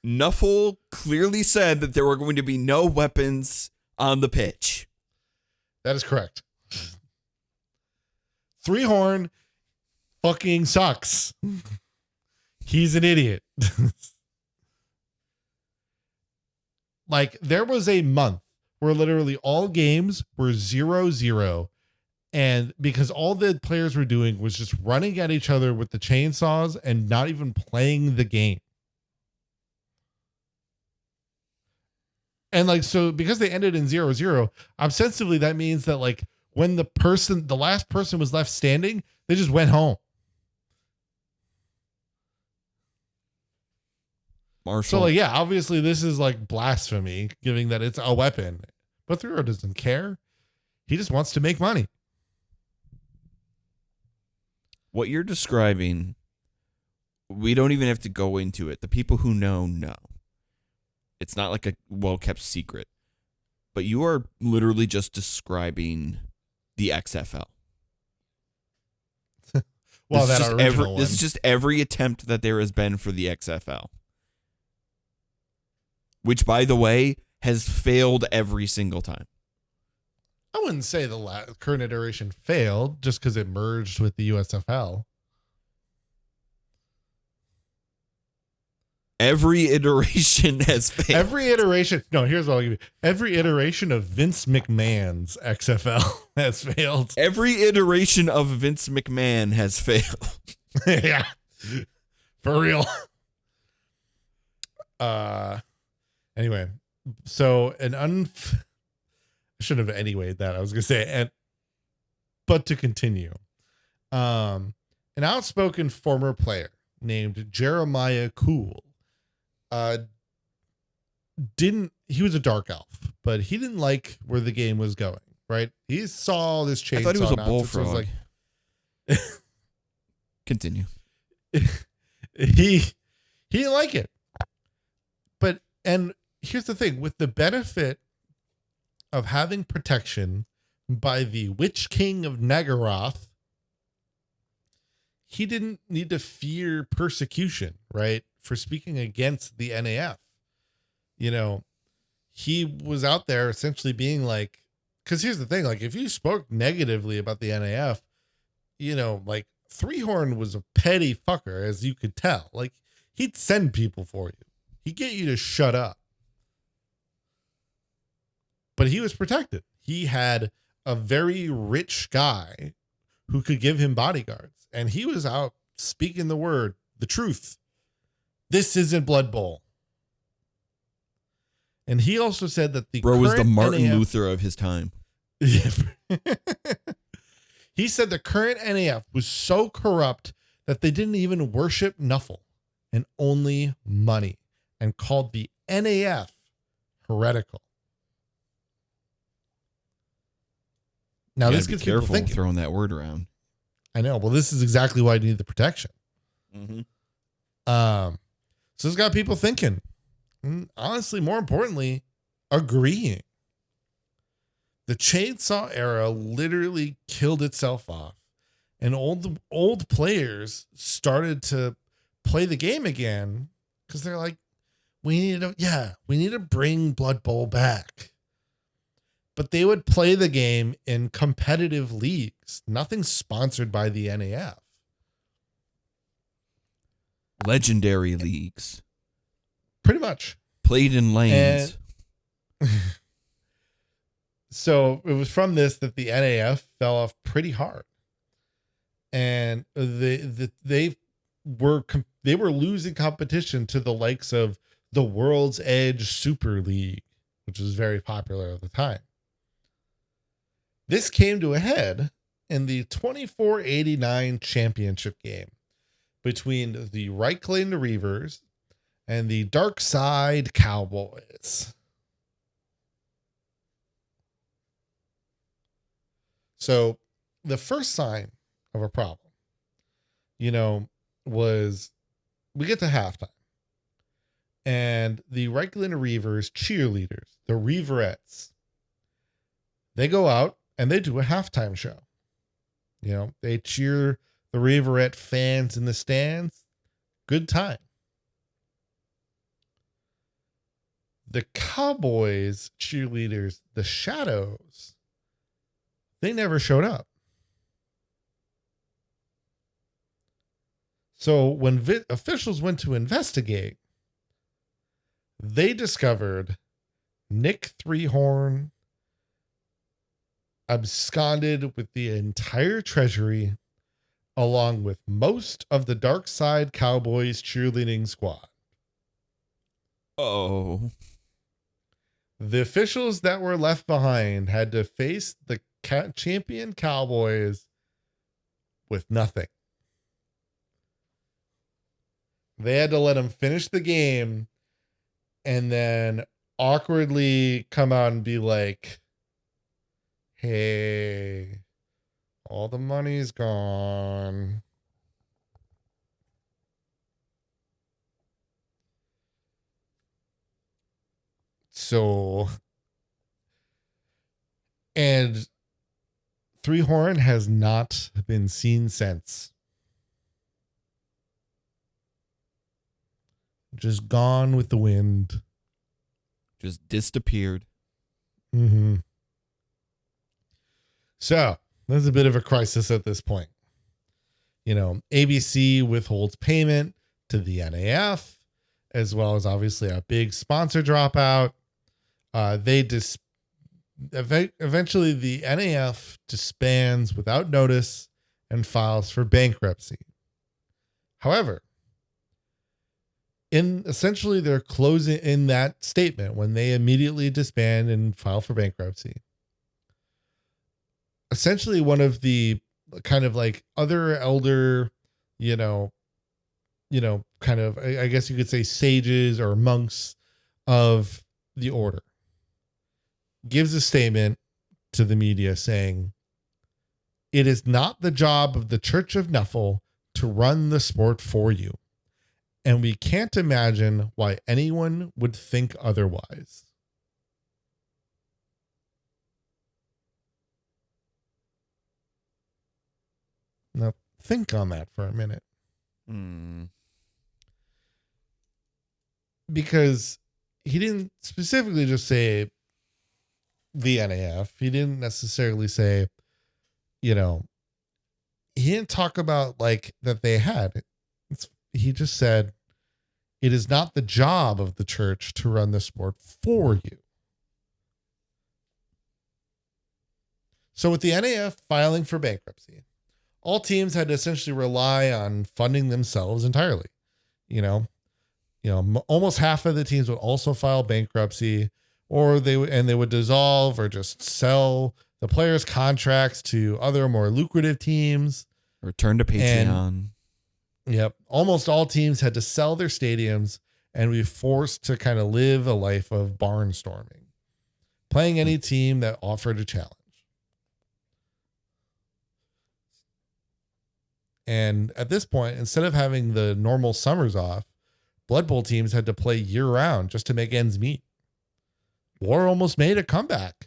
Nuffle clearly said that there were going to be no weapons on the pitch. That is correct. Three-Horn fucking sucks. He's an idiot. There was a month where literally all games were 0-0. And because all the players were doing was just running at each other with the chainsaws and not even playing the game. And so because they ended in 0-0, ostensibly that means that when the last person was left standing, they just went home. Marshall. So yeah, obviously this is blasphemy, given that it's a weapon. But Three-Horn doesn't care. He just wants to make money. What you're describing, we don't even have to go into it. The people who know. It's not like a well-kept secret. But you are literally just describing the XFL. Well, this that original one. This is just every attempt that there has been for the XFL. which, by the way, has failed every single time. I wouldn't say the current iteration failed just because it merged with the USFL. Every iteration has failed. Every iteration. No, here's what I'll give you. Every iteration of Vince McMahon's XFL has failed. Every iteration of Vince McMahon has failed. Yeah. For real. Anyway, so I shouldn't have anywayed that. I was gonna say, but to continue, an outspoken former player named Jeremiah Cool, he was a dark elf, but he didn't like where the game was going. Right? He saw this chainsaw. I thought he was a nonsense, so bullfrog. like, Continue. he didn't like it, and here's the thing: with the benefit of having protection by the Witch King of Nagaroth, he didn't need to fear persecution, right, for speaking against the NAF. You know, he was out there essentially being like, because here's the thing: like, if you spoke negatively about the NAF, you know, like, Three-Horn was a petty fucker, as you could tell. Like, he'd send people for you. He'd get you to shut up. But he was protected. He had a very rich guy who could give him bodyguards. And he was out speaking the word, the truth. This isn't Blood Bowl. And he also said that the Bro was the Martin NAF Luther of his time. He said the current NAF was so corrupt that they didn't even worship Nuffle and only money, and called the NAF heretical. Now, this gets people thinking. Throwing that word around. I know. Well, this is exactly why you need the protection. Mm-hmm. So it's got people thinking. And honestly, more importantly, agreeing. The chainsaw era literally killed itself off, and old players started to play the game again because they're like, we need to bring Blood Bowl back. But they would play the game in competitive leagues, nothing sponsored by the NAF. Legendary leagues. Pretty much. Played in lanes. So it was from this that the NAF fell off pretty hard. And they were losing competition to the likes of the World's Edge Super League, which was very popular at the time. This came to a head in the 2489 championship game between the Reichland Reavers and the Dark Side Cowboys. So the first sign of a problem, was we get to halftime and the Reichland Reavers cheerleaders, the Reaverettes, they go out and they do a halftime show. They cheer the Reaverette fans in the stands. Good time. The Cowboys cheerleaders, the Shadows, they never showed up. So when officials went to investigate, they discovered Nick Three-Horn absconded with the entire treasury, along with most of the Dark Side Cowboys cheerleading squad. Oh. The officials that were left behind had to face the champion Cowboys with nothing. They had to let them finish the game and then awkwardly come out and be like, hey, all the money's gone. So, and Three-Horn has not been seen since. Just gone with the wind. Just disappeared. Mm-hmm. So there's a bit of a crisis at this point. ABC withholds payment to the NAF, as well as obviously a big sponsor dropout. Eventually the NAF disbands without notice and files for bankruptcy. However, in essentially their closing in that statement, when they immediately disband and file for bankruptcy, essentially one of the kind of like other elder, kind of, I guess you could say sages or monks of the order, gives a statement to the media saying, "It is not the job of the Church of Nuffle to run the sport for you, and we can't imagine why anyone would think otherwise." Now, think on that for a minute. Because he didn't specifically just say the NAF. He didn't necessarily say, he didn't talk about like that they had. He just said, "It is not the job of the church to run the sport for you." So with the NAF filing for bankruptcy, all teams had to essentially rely on funding themselves entirely. Almost half of the teams would also file bankruptcy, or they would dissolve or just sell the players' contracts to other more lucrative teams. Return to Patreon. Yep. Almost all teams had to sell their stadiums and be forced to kind of live a life of barnstorming, playing any team that offered a challenge. And at this point, instead of having the normal summers off, Blood Bowl teams had to play year round just to make ends meet. War almost made a comeback.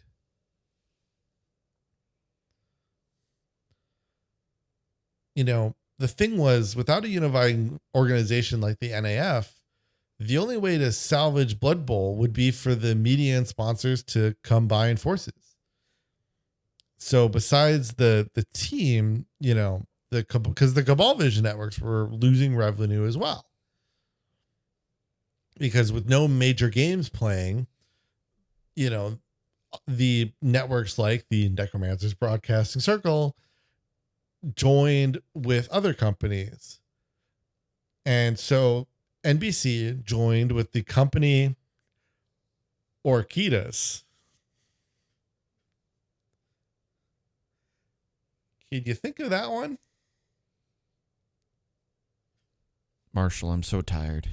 The thing was, without a unifying organization like the NAF, the only way to salvage Blood Bowl would be for the media and sponsors to combine forces. So besides the team, because the Cabal Vision networks were losing revenue as well. Because with no major games playing, the networks like the Necromancers Broadcasting Circle joined with other companies. And so NBC joined with the company Orquitas. Can you think of that one? Marshall, I'm so tired.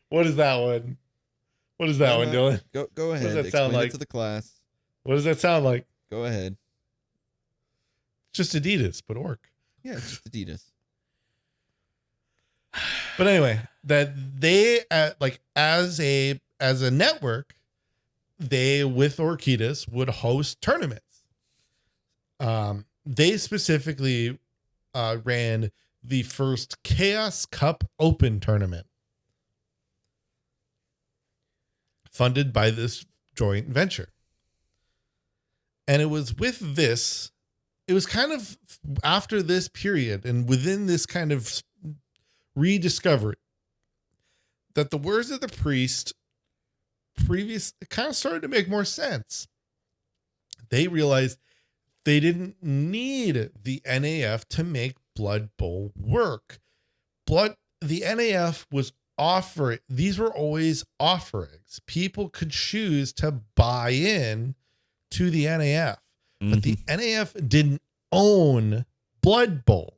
What is that one? What is that one, Dylan? Go ahead. What does that Explain sound like it to the class. What does that sound like? Go ahead. Just Adidas, but orc. Yeah, it's just Adidas. But anyway, that they as a network, they with Orquitas would host tournaments. They specifically ran the first Chaos Cup Open tournament, funded by this joint venture. And it was kind of after this period and within this kind of rediscovery that the words of the priest kind of started to make more sense. They realized they didn't need the NAF to make Blood Bowl work. The NAF was offering, these were always offerings. People could choose to buy in to the NAF, but the NAF didn't own Blood Bowl.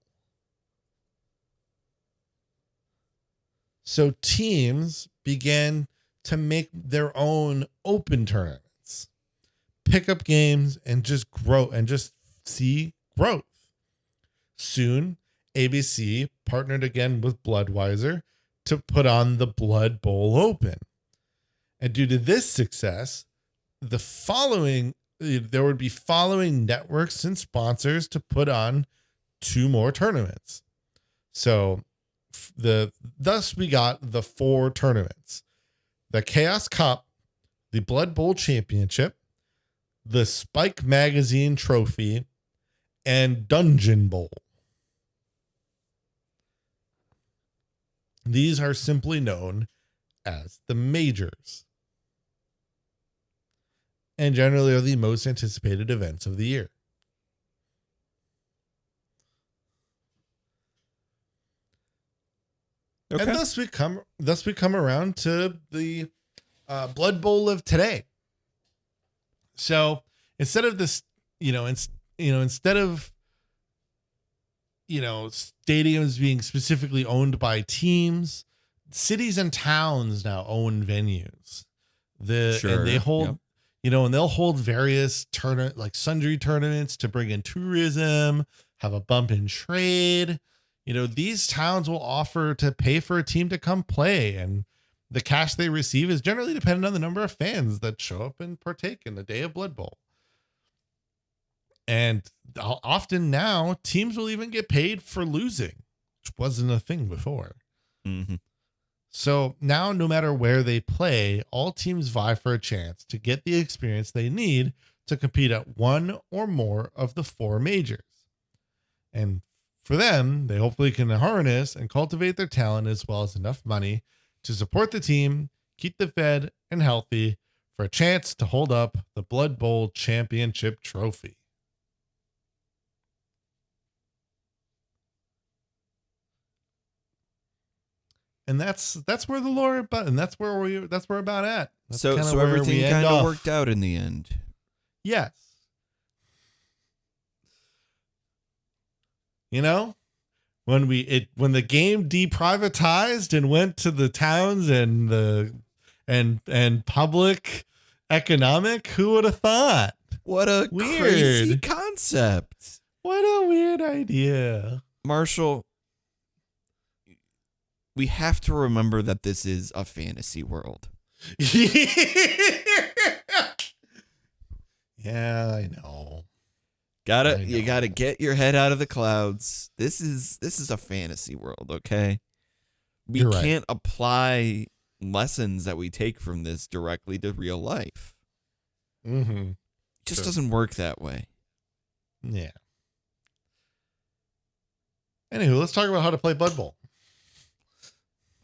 So teams began to make their own open tournaments, pick up games, and just grow and just see growth. Soon, ABC partnered again with Bloodweiser to put on the Blood Bowl Open. And due to this success, there would be following networks and sponsors to put on 2 more tournaments. So thus we got the 4 tournaments. the Chaos Cup, the Blood Bowl Championship, the Spike Magazine Trophy, and Dungeon Bowl. These are simply known as the majors, and generally are the most anticipated events of the year. Okay. And thus we come around to the Blood Bowl of today. So instead of this, instead of stadiums being specifically owned by teams, cities and towns now own venues. And they hold, and they'll hold various sundry tournaments to bring in tourism, have a bump in trade. These towns will offer to pay for a team to come play, and the cash they receive is generally dependent on the number of fans that show up and partake in the day of Blood Bowl. And often now teams will even get paid for losing, which wasn't a thing before. Mm-hmm. So now, no matter where they play, all teams vie for a chance to get the experience they need to compete at one or more of the 4 majors. And for them, they hopefully can harness and cultivate their talent as well as enough money to support the team, keep them fed and healthy for a chance to hold up the Blood Bowl Championship trophy. And that's where the lore about, and that's where we're about at. That's so everything kind of worked out in the end. Yes. When the game deprivatized and went to the towns and and public economic, who would have thought? What a crazy concept. What a weird idea. Marshall, we have to remember that this is a fantasy world. Yeah, I know. You gotta get your head out of the clouds. This is a fantasy world, okay? We can't apply lessons that we take from this directly to real life. Mm-hmm. It just doesn't work that way. Yeah. Anywho, let's talk about how to play Blood Bowl.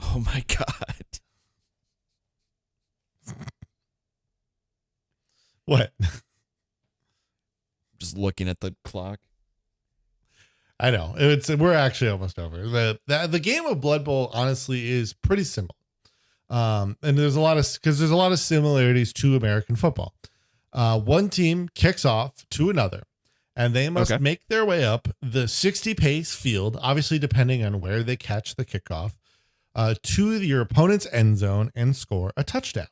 Oh my God. What? Just looking at the clock. I know. We're actually almost over. The game of Blood Bowl honestly is pretty simple. And there's a lot of similarities to American football. One team kicks off to another, and they must make their way up the 60 pace field, obviously depending on where they catch the kickoff, to your opponent's end zone and score a touchdown.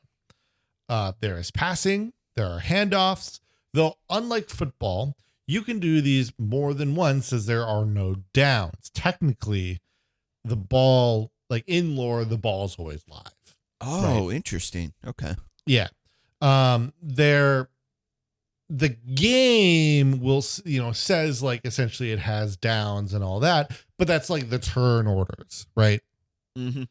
There is passing, there are handoffs, though unlike football, you can do these more than once as there are no downs. Technically, the ball, like in lore, the ball's always live. Oh, right? Interesting. Okay. Yeah. The game will, says like essentially it has downs and all that, but that's like the turn orders, right? Mm-hmm.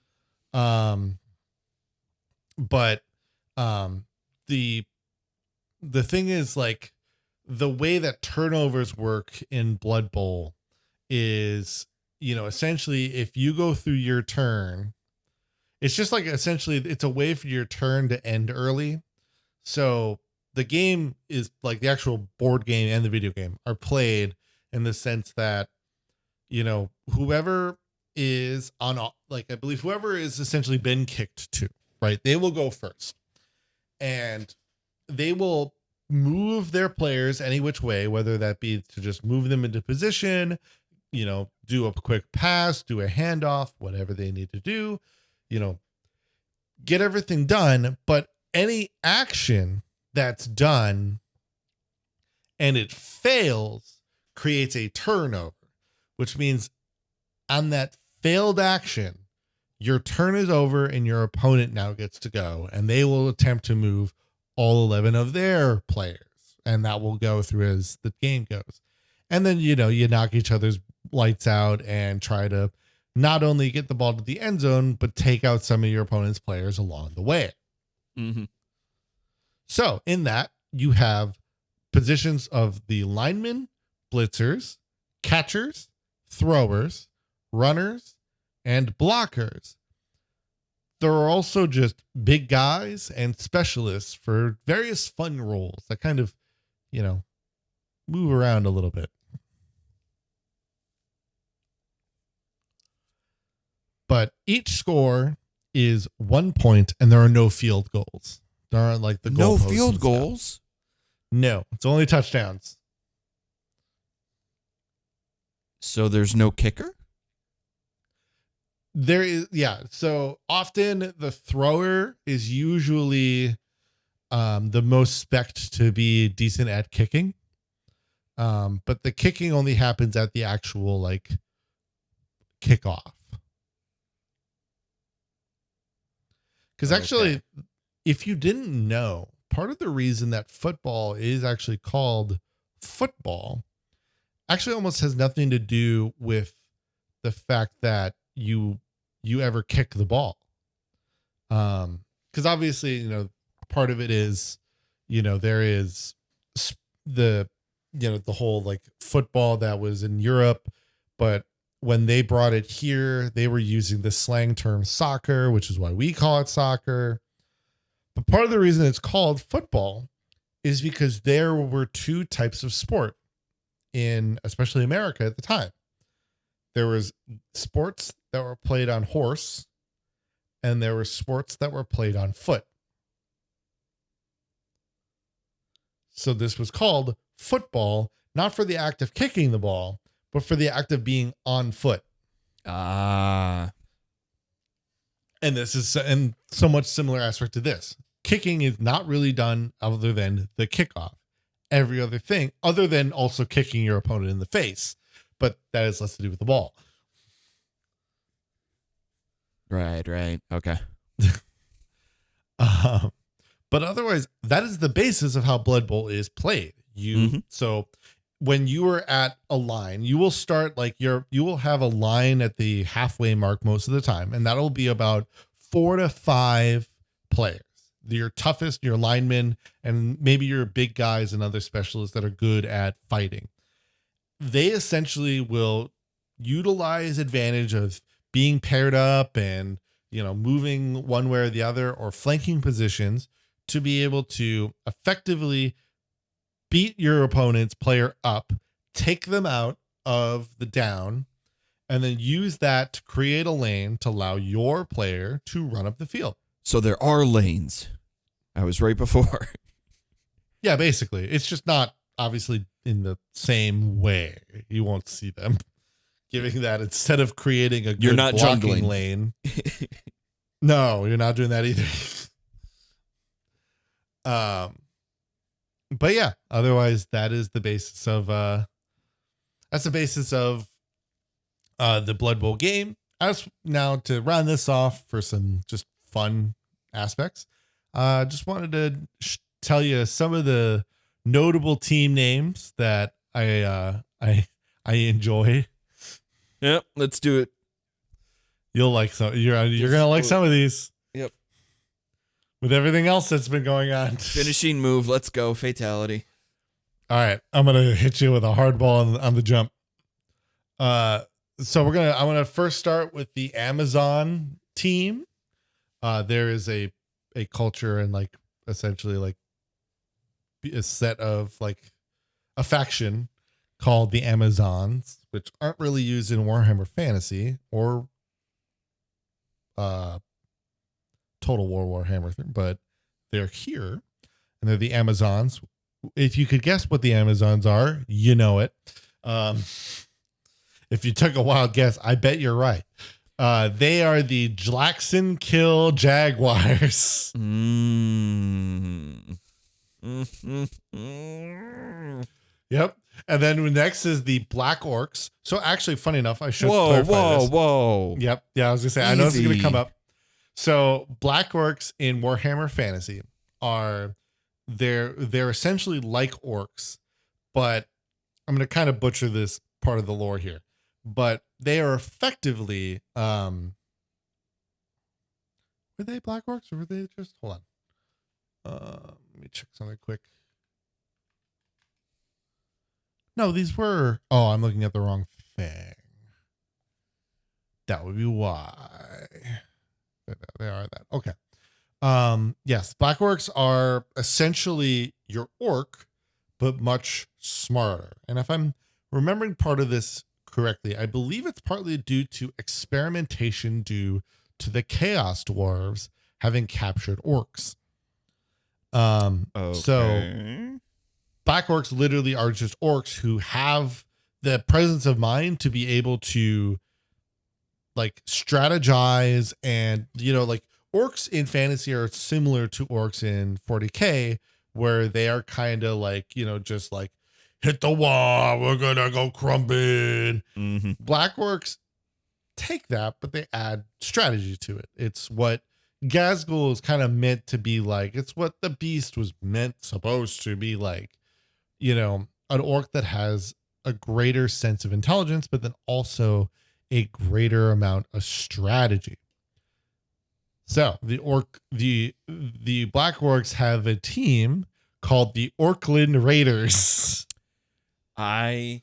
The thing is, like, the way that turnovers work in Blood Bowl is, essentially if you go through your turn, it's just like essentially it's a way for your turn to end early. So the game is like the actual board game and the video game are played in the sense that, whoever is on, like, I believe whoever is essentially been kicked to, right? They will go first, and they will move their players any which way, whether that be to just move them into position, do a quick pass, do a handoff, whatever they need to do, get everything done. But any action that's done and it fails creates a turnover, which means on that failed action, your turn is over and your opponent now gets to go, and they will attempt to move all 11 of their players, and that will go through as the game goes. And then, you knock each other's lights out and try to not only get the ball to the end zone, but take out some of your opponent's players along the way. Mm-hmm. So in that, you have positions of the linemen, blitzers, catchers, throwers, runners, and blockers. There are also just big guys and specialists for various fun roles that kind of, move around a little bit. But each score is 1 point and there are no field goals. There aren't like the No goalposts field and stuff. goals? No, it's only touchdowns. So there's no kicker? There is, yeah. So often the thrower is usually the most spec'd to be decent at kicking. But the kicking only happens at the actual like kickoff. Because actually, if you didn't know, part of the reason that football is actually called football actually almost has nothing to do with the fact that you ever kick the ball. Because obviously, part of it is, there is the whole like football that was in Europe, but when they brought it here, they were using the slang term soccer, which is why we call it soccer. But part of the reason it's called football is because there were two types of sport in especially America at the time. There was sports that were played on horse and there were sports that were played on foot. So this was called football, not for the act of kicking the ball, but for the act of being on foot. Ah. And this is and so much similar aspect to this. Kicking is not really done other than the kickoff. Every other thing, other than also kicking your opponent in the face, but that has less to do with the ball. Right. Okay. But otherwise, that is the basis of how Blood Bowl is played. So when you are at a line, you will start like you will have a line at the halfway mark most of the time, and that'll be about 4 to 5 players. Your toughest, your linemen, and maybe your big guys and other specialists that are good at fighting. They essentially will utilize advantage of being paired up and, moving one way or the other or flanking positions to be able to effectively beat your opponent's player up, take them out of the down, and then use that to create a lane to allow your player to run up the field. So there are lanes. I was right before. Yeah, basically. It's just not obviously in the same way. You won't see them giving that instead of creating a good You're not blocking jungling lane. No, you're not doing that either. But yeah, otherwise that is the basis of the Blood Bowl game. As now to round this off for some just fun aspects, just wanted to tell you some of the notable team names that I enjoy. Yep, let's do it. You'll like some. You're gonna like some of these. Yep. With everything else that's been going on. Finishing move. Let's go. Fatality. All right, I'm gonna hit you with a hard ball on the jump. So I'm gonna first start with the Amazon team. There is a culture and like essentially like a set of like a faction called the Amazons, which aren't really used in Warhammer Fantasy or Total War Warhammer, but they're here and they're the Amazons. If you could guess what the Amazons are, you know it. If you took a wild guess, I bet you're right. They are the Jackson Kill Jaguars. Yep. And then next is the Black Orcs. So actually, funny enough, I should clarify this. Whoa. Yep. Yeah, I was gonna say, I know this is gonna come up. So Black Orcs in Warhammer Fantasy are they're essentially like orcs, but I'm gonna kind of butcher this part of the lore here. But they are effectively were they Black Orcs or were they just hold on? Let me check something quick. No, these were. Oh, I'm looking at the wrong thing. That would be why. They are that. Okay. Yes, Black Orcs are essentially your orc, but much smarter. And if I'm remembering part of this correctly, I believe it's partly due to experimentation due to the Chaos Dwarves having captured orcs. So Black Orcs literally are just orcs who have the presence of mind to be able to like strategize, and like orcs in fantasy are similar to orcs in 40K, where they are kind of like, just like hit the wall, we're gonna go crumbing. Mm-hmm. Black orcs take that, but they add strategy to it. It's what Gazgul is kind of meant to be like. It's what the beast was supposed to be like. An orc that has a greater sense of intelligence, but then also a greater amount of strategy. So the Black Orcs have a team called the Orkland Raiders. I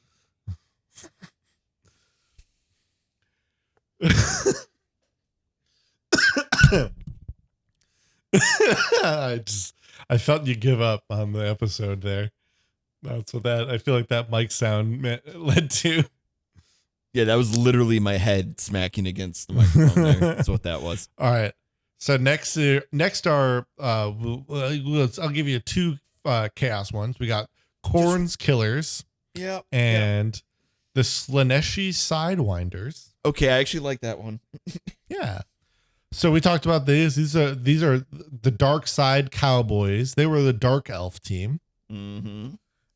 felt you give up on the episode there. That's what I feel like that mic sound led to. Yeah, that was literally my head smacking against the microphone there. That's what that was. All right. So next are I'll give you two chaos ones. We got Korn's Killers. Yeah. And the Slaneshi Sidewinders. Okay, I actually like that one. Yeah. So we talked about these. These are the Dark Side Cowboys. They were the Dark Elf team. Mm-hmm.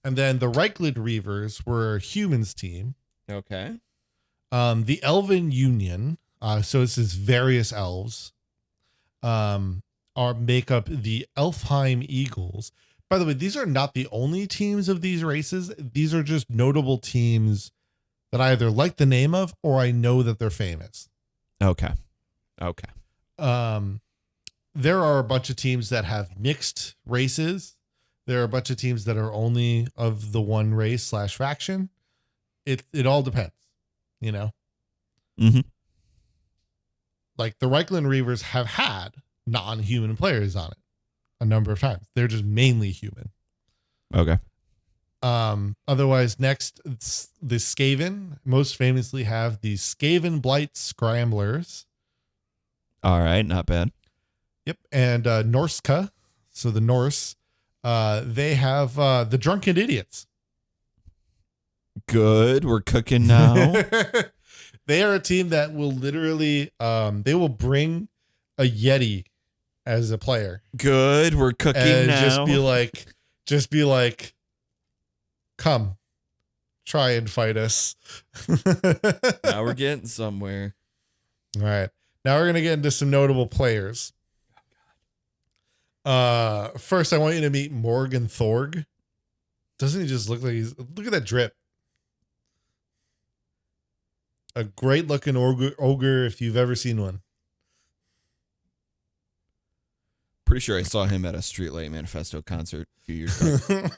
And then the Reiklid Reavers were humans team. Okay. The Elven Union, so this is various elves, make up the Elfheim Eagles. By the way, these are not the only teams of these races. These are just notable teams that I either like the name of or I know that they're famous. Okay. There are a bunch of teams that have mixed races. There are a bunch of teams that are only of the one race / faction. It all depends. Mm-hmm. Like the Reiklid Reavers have had non-human players on it a number of times. They're just mainly human. Okay. Otherwise, next, it's the Skaven most famously have the Skaven Blight Scramblers. All right, not bad. Yep. And Norska, so the Norse, they have the Drunken Idiots. Good. We're cooking now. They are a team that will literally, they will bring a Yeti as a player. Good. We're cooking and now. Just be like, come, try and fight us. Now we're getting somewhere. All right. Now we're going to get into some notable players. First, I want you to meet Morgan Thorg. Doesn't he just look like look at that drip? A great looking ogre if you've ever seen one. Pretty sure I saw him at a Streetlight Manifesto concert a few years ago.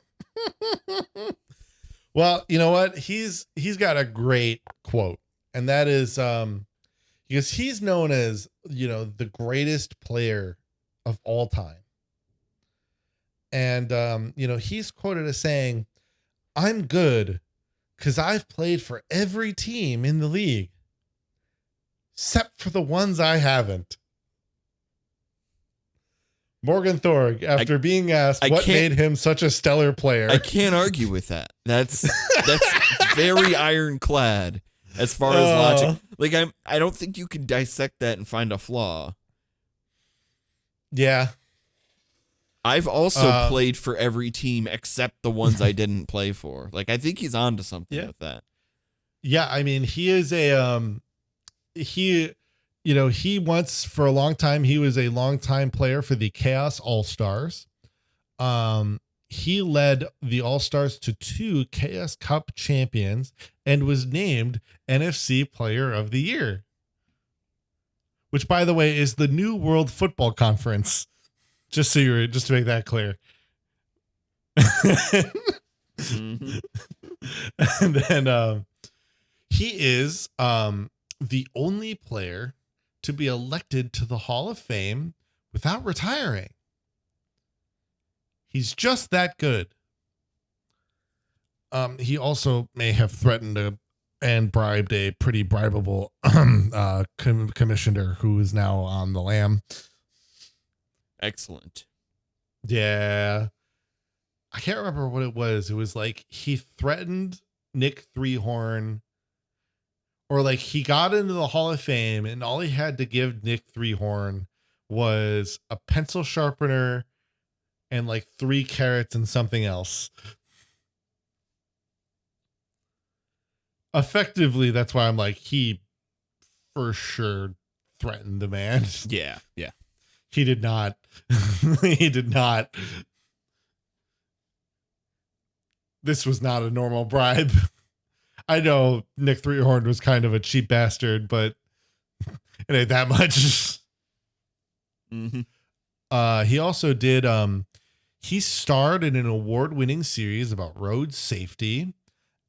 Well, you know what? He's got a great quote, and that is because he's known as, the greatest player of all time. And he's quoted as saying, "I'm good because I've played for every team in the league, except for the ones I haven't." Morgan Thorg, after being asked what made him such a stellar player. I can't argue with that. That's very ironclad as far as logic. Like I don't think you can dissect that and find a flaw. Yeah. I've also played for every team except the ones I didn't play for. Like, I think he's on to something with that. Yeah, I mean, he is he once, for a long time, he was a longtime player for the Chaos All-Stars. He led the All-Stars to 2 Chaos Cup champions and was named NFC Player of the Year, which, by the way, is the new World Football Conference. Just to make that clear. Mhm. And then he is the only player to be elected to the Hall of Fame without retiring. He's just that good. He also may have threatened and bribed a pretty bribable commissioner who is now on the lam. Excellent. Yeah. I can't remember what it was. It was like he threatened Nick Threehorn, or like he got into the Hall of Fame and all he had to give Nick Threehorn was a pencil sharpener and like 3 carrots and something else. Effectively, that's why I'm like, he for sure threatened the man. Yeah. Yeah. He did not. He did not. This was not a normal bribe. I know Nick Threehorn was kind of a cheap bastard, but it ain't that much. Mm-hmm. He also did. He starred in an award-winning series about road safety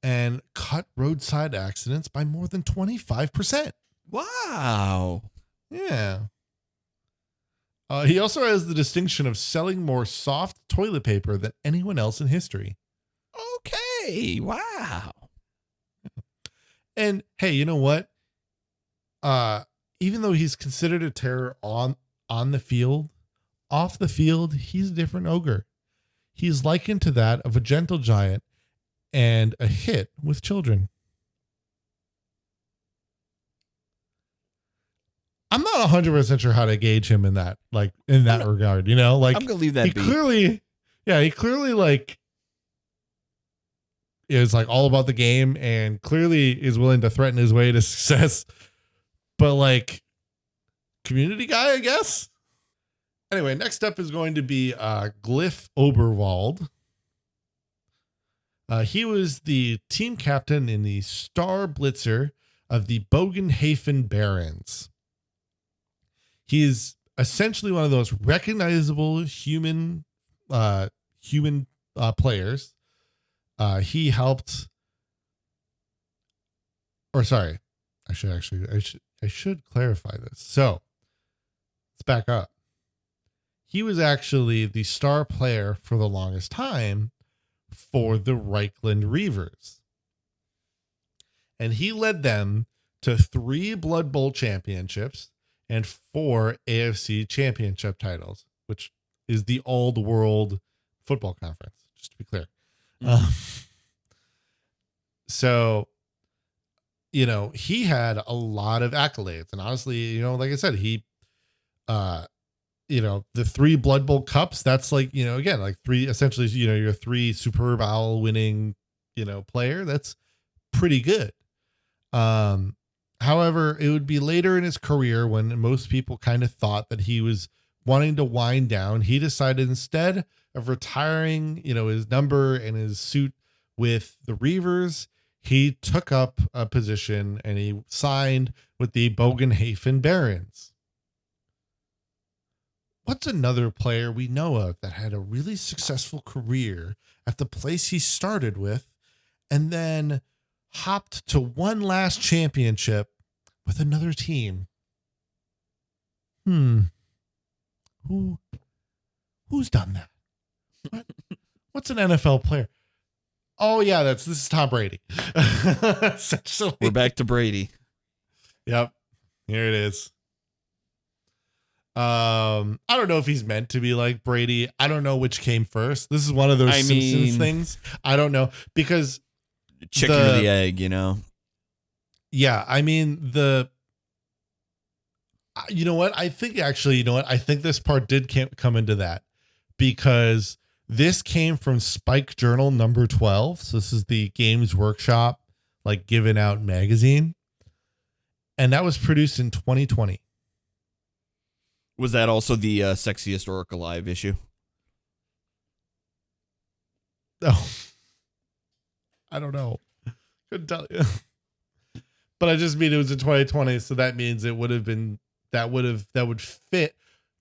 and cut roadside accidents by more than 25%. Wow. Yeah. He also has the distinction of selling more soft toilet paper than anyone else in history. Okay. Wow. And hey, you know what? Even though he's considered a terror on the field, off the field, he's a different ogre. He's likened to that of a gentle giant and a hit with children. I'm not 100% sure how to gauge him in that, like in that regard, you know, like I'm gonna leave that he be. he clearly like is like all about the game and clearly is willing to threaten his way to success, but like community guy, I guess. Anyway, next up is going to be Glyph Oberwald. He was the team captain in the Star Blitzer of the Bogenhafen Barons. He is essentially one of those recognizable human players. He helped, or sorry, I should clarify this. So let's back up. He was actually the star player for the longest time for the Reichland Reavers. And he led them to 3 Blood Bowl championships and 4 AFC championship titles, which is the Old World Football Conference, just to be clear. So, you know, he had a lot of accolades. And honestly, you know, like I said, he, you know, the 3 Blood Bowl cups, that's like, you know, again, like 3, essentially, you know, your 3 Super Bowl winning, you know, player. That's pretty good. However, it would be later in his career when most people kind of thought that he was wanting to wind down. He decided instead of retiring, you know, his number and his suit with the Reavers, he took up a position and he signed with the Bogenhafen Barons. What's another player we know of that had a really successful career at the place he started with and then hopped to one last championship with another team? Who's done that? What's an NFL player? Oh yeah, this is Tom Brady. We're back to Brady. Yep. Here it is. I don't know if he's meant to be like Brady. I don't know which came first. This is one of those Simpsons things. I don't know because chicken or the egg, you know? Yeah. I mean, you know what? I think actually, you know what? I think this part did come into that because this came from Spike Journal number 12. So this is the Games Workshop, like given out magazine. And that was produced in 2020. Was that also the Sexiest Orc Alive issue? Oh, I don't know. Couldn't tell you. But I just mean it was in 2020. So that means it would have been, that would fit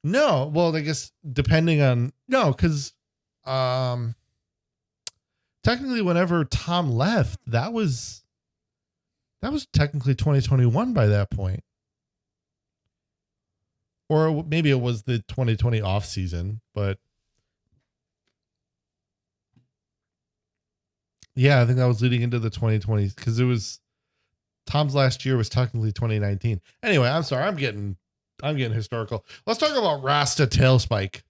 No, well, I guess depending on no, because um technically whenever Tom left, that was technically 2021 by that point. Or maybe it was the 2020 off season, but yeah, I think that was leading into the 2020 because it was Tom's last year was technically 2019. Anyway, I'm sorry, I'm getting historical. Let's talk about Rasta Tailspike.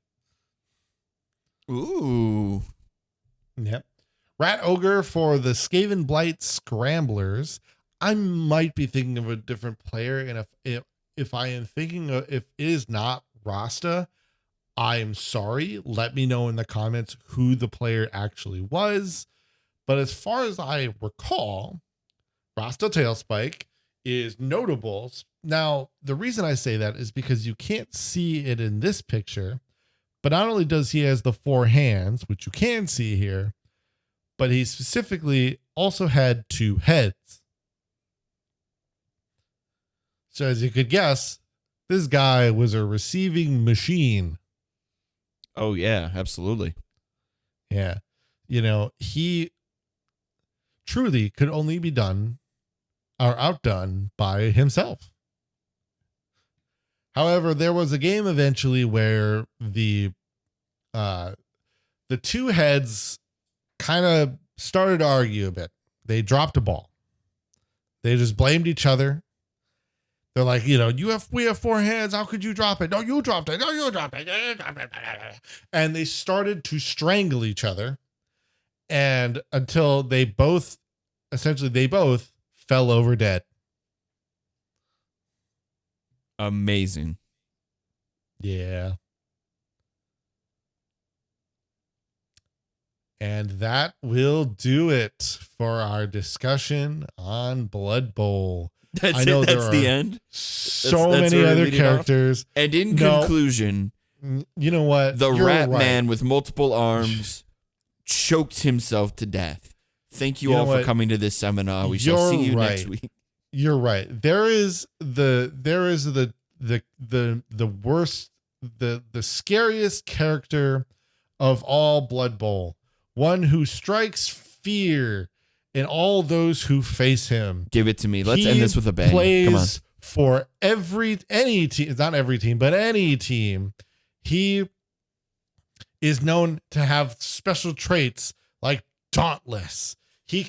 Ooh. Yep. Rat Ogre for the Skaven Blight Scramblers. I might be thinking of a different player, and if I am thinking of, if it is not Rasta, I am sorry. Let me know in the comments who the player actually was. But as far as I recall, Rasta Tailspike is notable. Now, the reason I say that is because you can't see it in this picture, but not only does he has the 4 hands, which you can see here, but he specifically also had 2 heads. So as you could guess, this guy was a receiving machine. Oh yeah, absolutely. Yeah. He truly could only be done or outdone by himself. However, there was a game eventually where the 2 heads kind of started to argue a bit. They dropped a ball. They just blamed each other. They're like, we have 4 hands. How could you drop it? No, you dropped it. No, you dropped it. And they started to strangle each other. And until they both fell over dead. Amazing. Yeah. And that will do it for our discussion on Blood Bowl. That's it. That's the end. So many other characters. And in conclusion, you know what? The rat man with multiple arms choked himself to death. Thank you all for coming to this seminar. We shall see you next week. You're right. There is the worst, the scariest character of all Blood Bowl. One who strikes fear in all those who face him. Give it to me. Let's end this with a bang. Come on. For any team, not every team, but any team. He is known to have special traits like Dauntless. He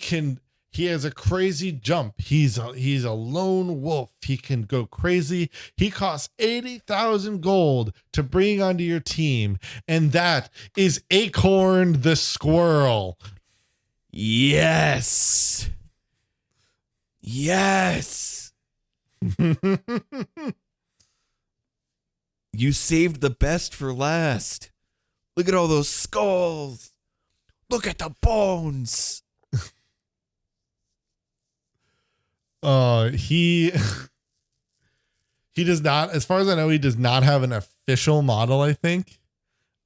has a crazy jump. He's a lone wolf. He can go crazy. He costs 80,000 gold to bring onto your team. And that is Acorn the Squirrel. Yes. Yes. You saved the best for last. Look at all those skulls. Look at the bones. He does not, as far as I know, he does not have an official model, I think.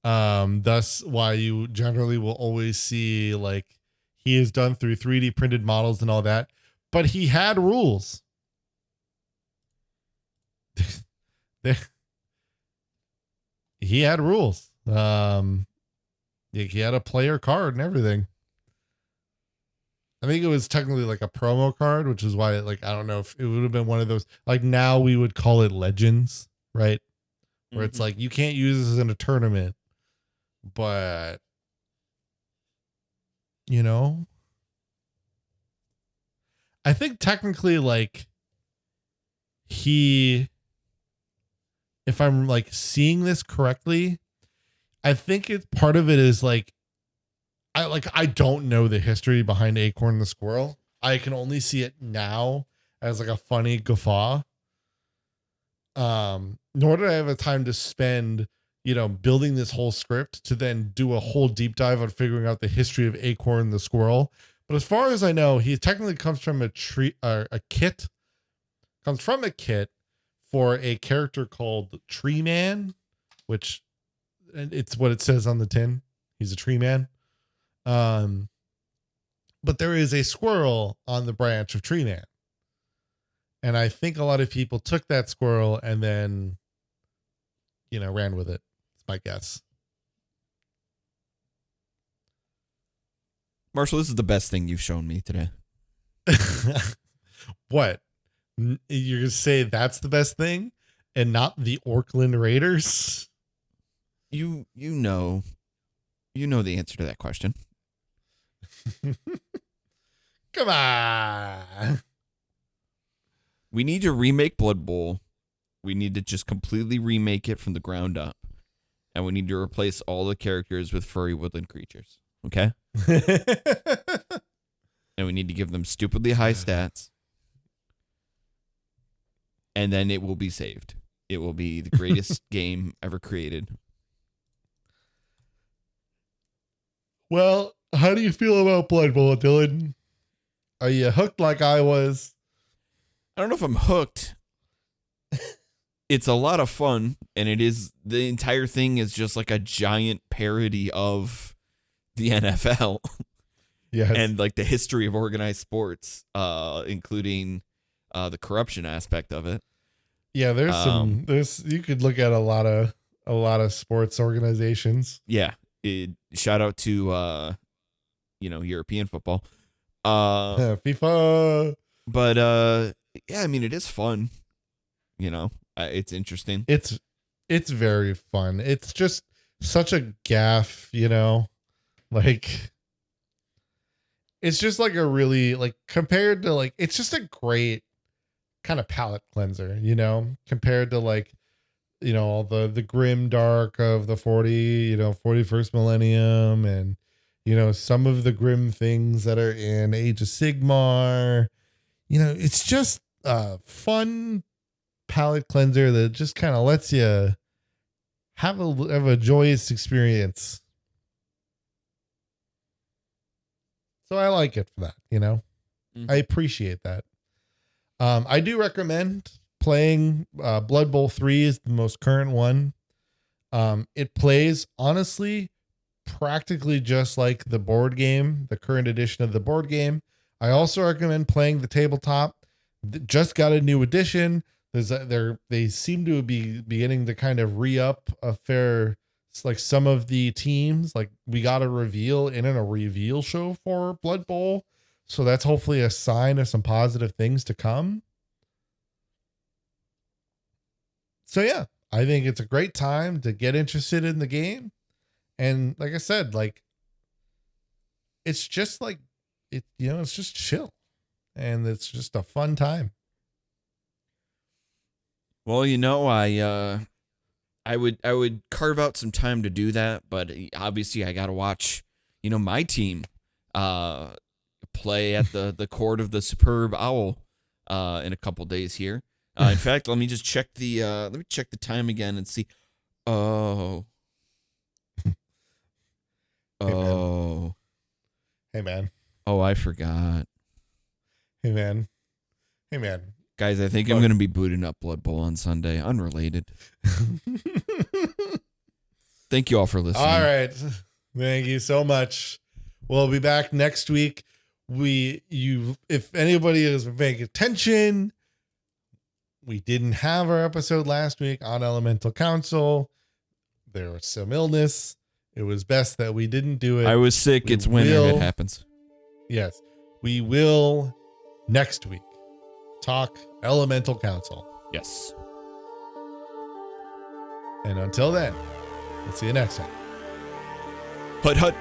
Thus why you generally will always see like he is done through 3D printed models and all that. But he had rules. He had rules. He had a player card and everything. I think it was technically like a promo card, which is why, like, I don't know if it would have been one of those, like now we would call it Legends, right? Where it's like, you can't use this in a tournament, but I think technically like if I'm like seeing this correctly, I think part of it is like, I don't know the history behind Acorn the Squirrel. I can only see it now as like a funny guffaw. Nor did I have a time to spend, building this whole script to then do a whole deep dive on figuring out the history of Acorn the Squirrel. But as far as I know, he technically comes from a kit for a character called Tree Man, which it's what it says on the tin. He's a tree man. But there is a squirrel on the branch of Tree Man. And I think a lot of people took that squirrel and then, ran with it. It's my guess. Marshall, this is the best thing you've shown me today. What? You're going to say that's the best thing and not the Oakland Raiders? You know the answer to that question. Come on. We need to remake Blood Bowl. We need to just completely remake it from the ground up. And we need to replace all the characters with furry woodland creatures. Okay? And we need to give them stupidly high stats. And then it will be saved. It will be the greatest game ever created. Well, how do you feel about Blood Bowl, Dylan? Are you hooked like I was? I don't know if I'm hooked. It's a lot of fun, and the entire thing is just like a giant parody of the NFL. Yes. And like the history of organized sports, including the corruption aspect of it. Yeah, you could look at a lot of sports organizations. Yeah. Shout out to European football. FIFA. But yeah, I mean, it is fun. It's interesting. It's very fun. It's just such a gaffe, like it's just like a really, like, compared to, like, it's just a great kind of palate cleanser, compared to, like, all the grim dark of the 41st millennium, and some of the grim things that are in Age of Sigmar. It's just a fun palate cleanser that just kind of lets you have a joyous experience. So I like it for that, I appreciate that. I do recommend playing Blood Bowl 3 is the most current one. It plays, honestly, practically just like the board game, the current edition of the board game. I also recommend playing the tabletop. Just got a new edition. They seem to be beginning to kind of re-up a fair, like, some of the teams. Like, we got a reveal in a reveal show for Blood Bowl. So that's hopefully a sign of some positive things to come. So yeah, I think it's a great time to get interested in the game. And like I said, like, it's just like, it's just chill, and it's just a fun time. Well, I would carve out some time to do that, but obviously I got to watch, my team play at the court of the superb owl in a couple days here. In fact, let me just check the time again and see. Oh. Oh. Hey, man. Oh, I forgot. Hey, man. Guys, I think I'm going to be booting up Blood Bowl on Sunday. Unrelated. Thank you all for listening. All right. Thank you so much. We'll be back next week. If anybody is paying attention, we didn't have our episode last week on Elemental Council. There was some illness. It was best that we didn't do it. I was sick. It's winter. It happens. Yes. We will next week talk Elemental Council. Yes. And until then, we'll see you next time. Hut, hut.